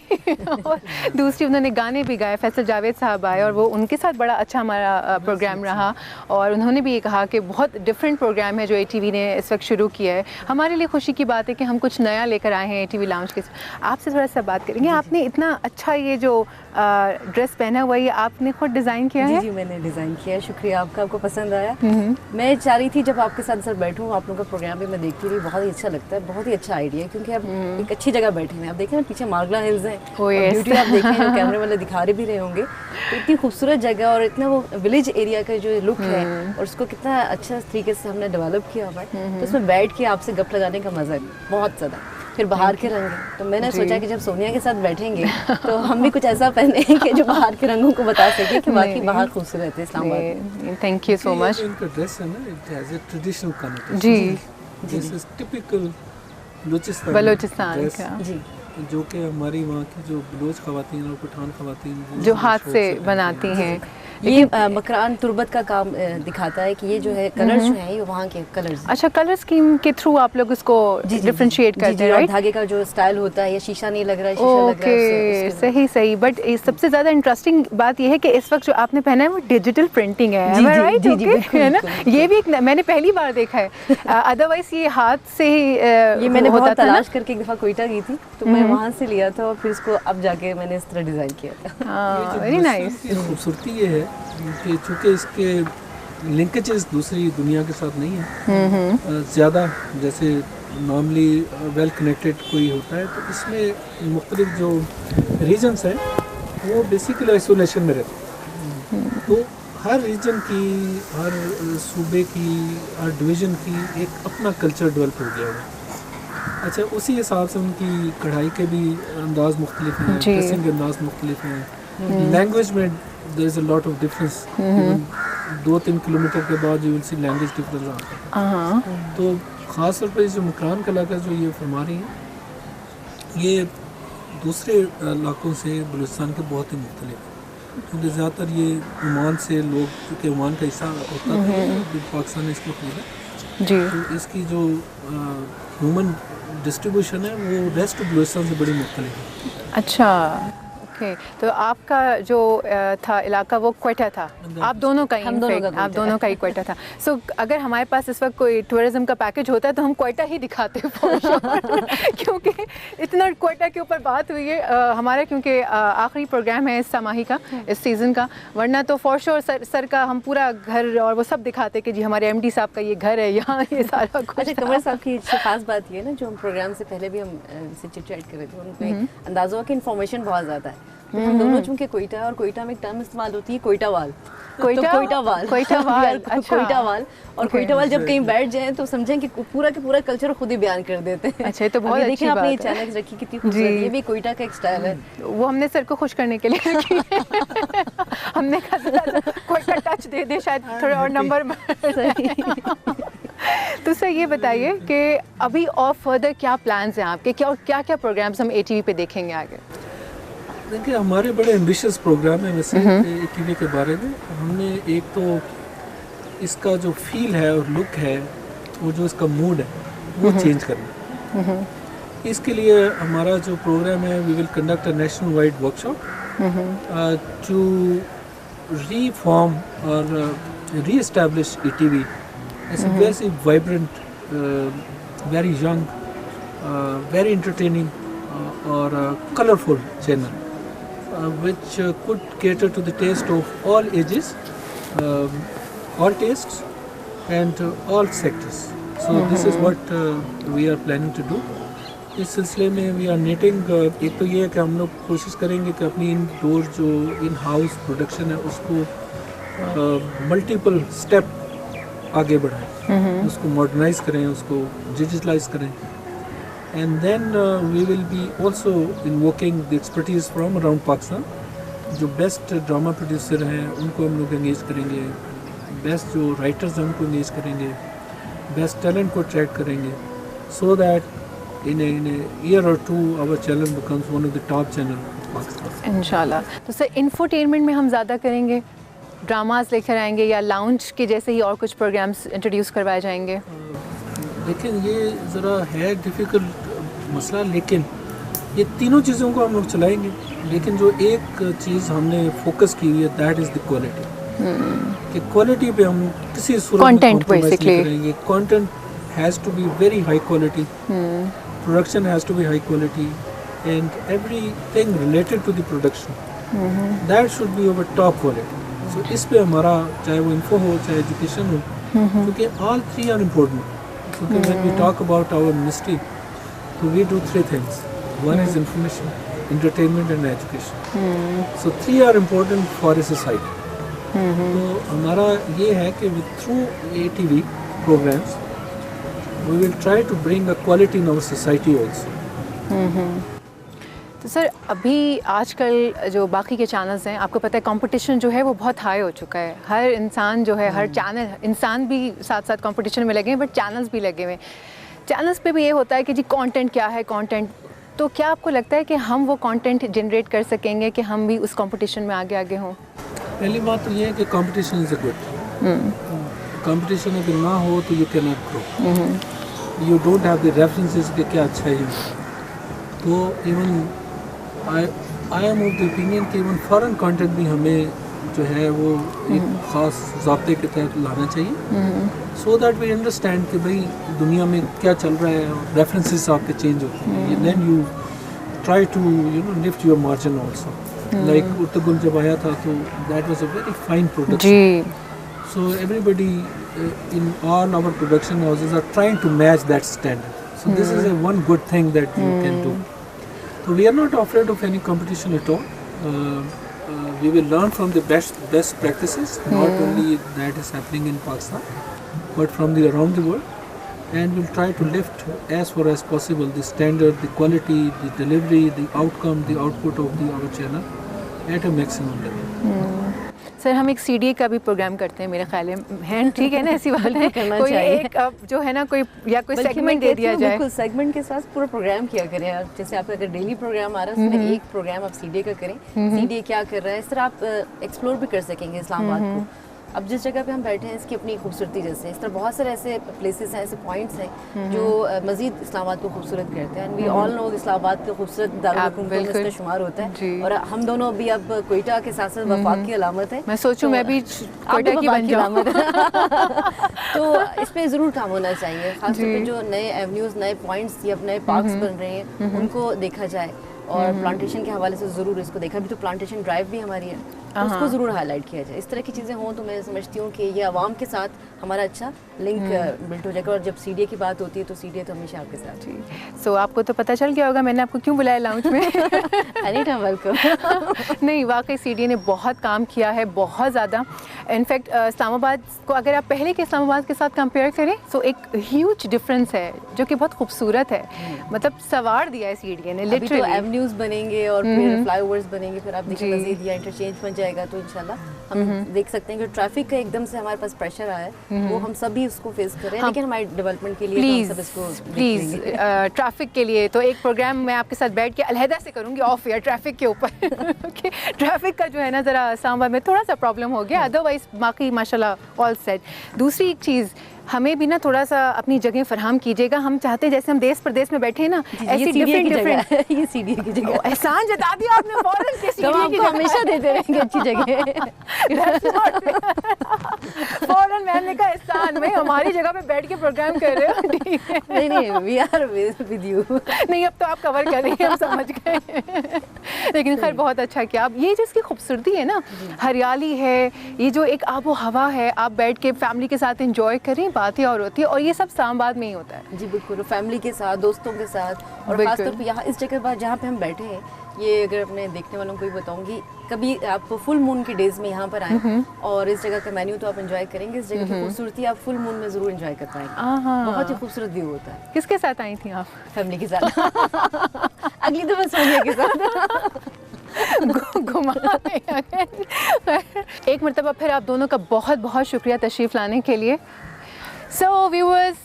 और दूसरी उन्होंने गाने भी गाए, फैसल जावेद साहब आए और वो उनके साथ बड़ा अच्छा हमारा प्रोग्राम रहा और उन्होंने भी ये कहा कि बहुत डिफरेंट प्रोग्राम है जो ATV ने इस वक्त शुरू किया है। हमारे लिए खुशी की बात है कि हम कुछ नया लेकर आए हैं ATV लाउंज के। आपसे थोड़ा सा बात करेंगे, आपने इतना अच्छा ये जो ड्रेस पहना हुआ है आपने खुद डिज़ाइन किया है? जी मैंने डिज़ाइन किया है, शुक्रिया आपका, आपको पसंद आया। मैं चाह रही थी जब आपके साथ सर बैठूँ, आप लोगों का प्रोग्राम भी मैं देखती रही, बहुत ही अच्छा लगता है, बहुत ही अच्छा आइडिया है, क्योंकि आप एक अच्छी जगह बैठे हैं। आप देखें ना पीछे मार्गला हिल्स हैं, ब्यूटी आप देखें जो कैमरे वाले दिखा रहे भी रहे होंगे, तो इतनी खूबसूरत जगह और इतना वो विलेज एरिया का जो लुक है और उसको कितना अच्छा तरीके से हमने डेवलप किया हुआ है, तो उसमें बैठ के आपसे गप लगाने का मज़ा है बहुत ज़्यादा। फिर बाहर के रंग, तो मैंने सोचा कि जब सोनिया के साथ बैठेंगे तो हम भी कुछ ऐसा पहने कि जो बाहर के रंगों को बता सके कि बाकी बाहर खूबसूरत है Islamabad. Thank you so much. इनका ड्रेस है ना, it has a traditional connection. जी, दिस इज टिपिकल बलूचिस्तान का, जी, जो कि हमारी वहाँ की जो बलोच खवातीन और पठान खवातीन जो हाथ से बनाती हैं। ये मकरान तुर्बत का काम दिखाता है कि ये जो है कलर्स जो हैं ये वहाँ के कलर्स। अच्छा, कलर स्कीम के थ्रू आप लोग इसको डिफरेंशिएट करते हैं, राइट? धागे का जो स्टाइल होता है, ये शीशा नहीं लग रहा है, शीशा लग रहा है। सही सही। बट सबसे ज़्यादा इंटरेस्टिंग बात ये है कि इस वक्त जो आपने पहना है वो डिजिटल प्रिंटिंग है, राइट? है ना, ये भी एक मैंने पहली बार देखा है, अदरवाइज ये हाथ से ही ये मैंने बहुत तलाश करके एक दफ़ा कोयटा गई थी तो मैं वहाँ से लिया था और फिर इसको अब जाके मैंने इस तरह डिज़ाइन किया था। Very nice. खूबसूरती ये है कि चूँकि इसके लिंकेजेस दूसरी दुनिया के साथ नहीं है ज़्यादा, जैसे नॉर्मली वेल कनेक्टेड कोई होता है तो इसमें मुख्तलिफ जो रीजन्स हैं वो बेसिकली आइसोलेशन में रहते हैं, तो हर रीजन की, हर सूबे की, हर डिवीज़न की एक अपना कल्चर डेवलप हो गया है। अच्छा, उसी हिसाब से उनकी कढ़ाई के भी अंदाज मुख्तलिफ हैं, ड्रेसिंग के अंदाज मुख्तलिफ हैं, लैंग्वेज में there is a lot of difference. 2-3 kilometre के बाद you will see language difference आता है। तो ख़ास तौर पर जो मकरान का इलाका जो ये फरमा रही है ये दूसरे इलाकों से बलूचिस्तान के बहुत ही मुख्तलिफ है, क्योंकि ज़्यादातर ये ओमान से लोग, क्योंकि ओमान का हिस्सा होता है पाकिस्तान ने इसको खरीदा जी, तो इसकी जो ह्यूमन डिस्ट्रीब्यूशन है वो रेस्ट ऑफ बलूचिस्तान से बड़ी मुख्तलिफ है। अच्छा, तो आपका जो था इलाका वो क्वेटा था, आप दोनों का ही, आप दोनों का ही क्वेटा था। सो अगर हमारे पास इस वक्त कोई टूरिज्म का पैकेज होता है तो हम क्वेटा ही दिखाते क्योंकि इतना क्वेटा के ऊपर बात हुई है हमारा, क्योंकि आखिरी प्रोग्राम है इस समाही का, इस सीज़न का, वरना तो फॉर श्योर सर का हम पूरा घर और वो सब दिखाते कि जी हमारे MD साहब का ये घर है, यहाँ ये सारा कुछ। अच्छा, कमर साहब की खास बात ये है ना, जो हम प्रोग्राम से पहले भी हम से चिट चैट कर रहे थे, उनमें अंदाज़ा कि इन्फॉर्मेशन बहुत ज़्यादा है। तो हम दोनों चूंकि कोयटा, और कोयटा में एक टर्म इस्तेमाल होती है कोयटा वाल, कोयटा वाल, कोयटा वाल, और कोयटा वाल जब कहीं बैठ जाएं तो समझें कि पूरा के पूरा कल्चर खुद ही बयान कर देते हैं। अच्छा, तो बहुत अच्छी बात है। आपने ये चैलेंज रखी, कितनी खूबसूरत, ये भी कोयटा का एक स्टाइल है, वो हमने सर को खुश करने के लिए रखी हमने कहा कोयटा टच दे दे, शायद थोड़े और नंबर तो सर ये बताइए कि अभी और फर्दर क्या प्लान्स हैं आपके, क्या क्या प्रोग्राम्स हम ATV पे देखेंगे आगे? देखिए, हमारे बड़े एम्बिशियस प्रोग्राम है वैसे ATV के बारे में। हमने एक तो इसका जो फील है और लुक है, वो जो इसका मूड है वो चेंज करना। इसके लिए हमारा जो प्रोग्राम है, we will conduct a national wide workshop to reform और re-establish ATV as a very vibrant, very young, very entertaining or colorful channel which could cater to the taste of all ages, all tastes and all sectors. So this is what we are planning to do. इस सिलसिले में we are knitting, एक तो ये है कि हम लोग कोशिश करेंगे कि अपनी इनडोर जो इन हाउस प्रोडक्शन है उसको मल्टीपल स्टेप आगे बढ़ाएं, उसको मॉडर्नाइज करें, उसको डिजिटलाइज करें, and then we will be also invoking the expertise from around Pakistan. जो बेस्ट ड्रामा प्रोड्यूसर हैं उनको हम लोग एंगेज करेंगे, बेस्ट जो राइटर्स हैं उनको एंगेज करेंगे, बेस्ट टैलेंट को अट्रैक्ट करेंगे, so that in a year or two our channel becomes one of the top channel of Pakistan. इंशाल्लाह। तो सर इंफोटेनमेंट में हम ज़्यादा करेंगे, ड्रामास लेकर आएंगे या लाउंज के जैसे ही और कुछ प्रोग्राम्स इंट्रोड्यूस करवाए जाएंगे? लेकिन ये ज़रा है डिफ़िकल्ट मसला, लेकिन ये तीनों चीज़ों को हम लोग चलाएंगे, लेकिन जो एक चीज़ हमने फोकस की हुई है दैट इज़ द क्वालिटी। कि क्वालिटी पे हम किसी सूरत में कॉम्प्रोमाइज़ नहीं करेंगे। Content has to be very high quality, production has to be high quality, and everything related to the production that should be of a top quality. So इस पे हमारा चाहे वो info हो चाहे education हो, क्योंकि all three are important. So when we talk about our ministry, so we do three things. One is information, entertainment and education. So three are important for a society. तो हमारा ये है कि through ATV programs we will try to bring a quality in our society also. तो sir अभी आजकल जो बाकी के चैनल्स हैं, आपको पता है कंपटीशन जो है वो बहुत हाई हो चुका है। हर इंसान जो है, हर चैनल, इंसान भी साथ साथ कंपटीशन में लगे हैं, बट चैनल्स भी लगे हुए हैं। चैनल्स पे भी ये होता है कि जी कंटेंट क्या है, कंटेंट। तो क्या आपको लगता है कि हम वो कंटेंट जनरेट कर सकेंगे कि हम भी उस कंपटीशन में आगे आगे हों? पहली बात तो ये है कि competition is a good. Competition अगर ना हो तो you can not grow, you don't have the references कि क्या अच्छा है। तो even I am of the opinion कि इवन फॉरेन कंटेंट भी हमें जो है वो एक ख़ास ज़ाब्ते के तहत लाना चाहिए, सो दैट वी अंडरस्टैंड कि भाई दुनिया में क्या चल रहा है और रेफरेंसेस आपके चेंज होते हैं। Then you try to lift your margin also. Like Ertugrul जब आया था तो that was a very fine production. So everybody in all our production houses are trying to match that standard. So this is a one good thing that you can do. So we are not afraid of any competition at all. We will learn from the best practices. Not only that is happening in Pakistan, but from around the world, and we'll try to lift as far as possible the standard, the quality, the delivery, the outcome, the output of our channel at a maximum level. Sir हम एक CDA का भी programme करते हैं मेरे ख्याल में, ठीक है ना? ऐसी बात है, कोई एक जो है ना कोई या कोई सेगमेंट दे दिया जाए। बिल्कुल, सेगमेंट के साथ पूरा प्रोग्राम किया करें यार। जैसे आपका अगर डेली प्रोग्राम आ रहा है उसमें एक प्रोग्राम आप CDA का करें, CDA क्या कर रहा है, इस तरह आप एक्सप्लोर भी कर सकेंगे इस्लामाबाद को। अब जिस जगह पे हम बैठे हैं इसकी अपनी खूबसूरती जैसे, इस तरह बहुत सारे ऐसे प्लेसेस हैं, ऐसे पॉइंट्स हैं जो मज़ीद इस्लामाबाद को खूबसूरत करते हैं। And we all know Islamabad का खूबसूरत दारुल में इसका शुमार होता है, और हम दोनों भी अब कोयटा के साथ साथ वफाक की अलामत है। मैं सोचूं मैं भी कोयटा की बन जाऊं। तो इस पे ज़रूर काम होना चाहिए, खासतौर पे जो नए एवेन्यूज़, नए पॉइंट्स या नए पार्क्स बन रहे हैं उनको देखा जाए, और प्लांटेशन के हवाले से ज़रूर इसको देखा भी। तो प्लांटेशन ड्राइव भी हमारी है, उसको ज़रूर हाईलाइट किया जाए। इस तरह की चीज़ें हों तो मैं समझती हूँ कि ये आवाम के साथ हमारा अच्छा लिंक बिल्ट हो जाएगा। और जब CDA की बात होती है तो CDA तो हमेशा आपके साथ ही। सो आपको तो पता चल गया होगा मैंने आपको क्यों बुलाया लाउंज में। Any time welcome. नहीं, वाकई CDA ने बहुत काम किया है, बहुत ज़्यादा। इनफैक्ट इस्लामाबाद को अगर आप पहले के इस्लामाबाद के साथ कंपेयर करें तो एक ह्यूज डिफरेंस है जो कि बहुत खूबसूरत है। मतलब सवार दिया है CDA ने लिटरली। तो एवेन्यूज़ बनेंगे और फिर फ्लाईओवर्स बनेंगे, फिर आप देखिए मज़ीद या इंटरचेंज बन जाएगा, तो इंशाल्लाह हम देख सकते हैं कि ट्रैफिक का एकदम से हमारे पास प्रेशर आया है, वो हम सभी उसको फेस कर रहे हैं। लेकिन हमारे डेवलपमेंट के लिए प्लीज़ तो हम सब इसको प्लीज़ ट्रैफिक के लिए तो एक प्रोग्राम मैं आपके साथ बैठ के अलहदा से करूँगी ऑफ एयर ट्रैफिक के ऊपर। ओके, ट्रैफिक का जो है ना ज़रा इस्लामाबाद में थोड़ा सा प्रॉब्लम हो गया, अदरवाइज बाकी माशाल्लाह ऑल सेट। दूसरी एक चीज़, हमें भी ना थोड़ा सा अपनी जगह फराहम कीजिएगा। हम चाहते हैं जैसे हम देश प्रदेश में बैठे हैं ना, ऐसी डिफरेंट ये CDA की जगह एहसान जता दिया आपने फौरन के CDA की हमेशा देते रहेंगे अच्छी जगह। फौरन मैम ने कहा एहसान में हमारी जगह पे बैठ के प्रोग्राम कर रहे हो, ठीक है? नहीं, वी आर विद यू। नहीं, अब तो आप कवर कर रही हैं, हम समझ गए। लेकिन खैर बहुत अच्छा किया आप। ये जिसकी खूबसूरती है ना, हरियाली है, ये जो एक आबो हवा है, आप बैठ के फैमिली के साथ एंजॉय करें, बात ही और होती है, और ये सब इस्लामाबाद में ही होता है। जी बिल्कुल, फैमिली के साथ, दोस्तों के साथ, और खासतौर पे यहाँ इस जगह पर जहाँ पे हम बैठे हैं, ये अगर अपने देखने वालों को भी बताऊंगी, कभी आप फुल मून के डेज में यहाँ पर आएँ और इस जगह का मेन्यू तो आप एंजॉय करेंगे। इस जगह की खूबसूरती आप फुल मून में जरूर एंजॉय कर पाएंगे। बहुत ही खूबसूरत व्यू होता है। किसके साथ आई थी आप? फैमिली के साथ। अगली दफा सोनिया के साथ घुमा। एक मरतबा फिर आप दोनों का बहुत बहुत शुक्रिया तशरीफ़ लाने के लिए। सो व्यूअर्स,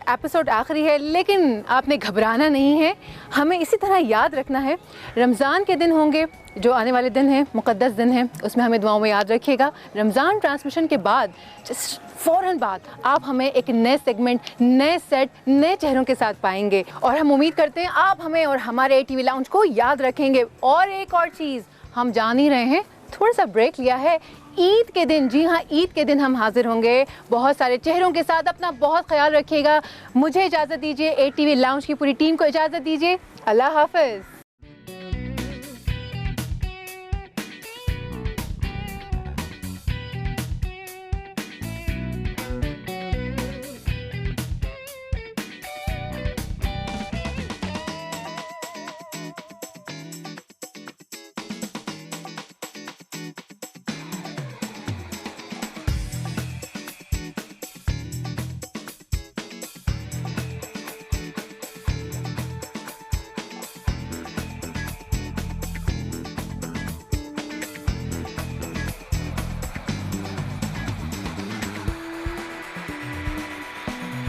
एपिसोड आखिरी है, लेकिन आपने घबराना नहीं है, हमें इसी तरह याद रखना है। रमज़ान के दिन होंगे, जो आने वाले दिन हैं, मुक़द्दस दिन हैं, उसमें हमें दुआओं में याद रखिएगा। रमज़ान ट्रांसमिशन के बाद जस्ट फ़ौरन बाद आप हमें एक नए सेगमेंट, नए सेट, नए चेहरों के साथ पाएंगे, और हम उम्मीद करते हैं आप हमें और हमारे ATV लाउंज को याद रखेंगे। और एक और चीज़ हम जान ही रहे हैं, थोड़ा सा ब्रेक लिया है ईद के दिन। जी हाँ, ईद के दिन हम हाजिर होंगे बहुत सारे चेहरों के साथ। अपना बहुत ख्याल रखिएगा। मुझे इजाज़त दीजिए, ATV लाउंज की पूरी टीम को इजाज़त दीजिए। अल्लाह हाफ़िज़।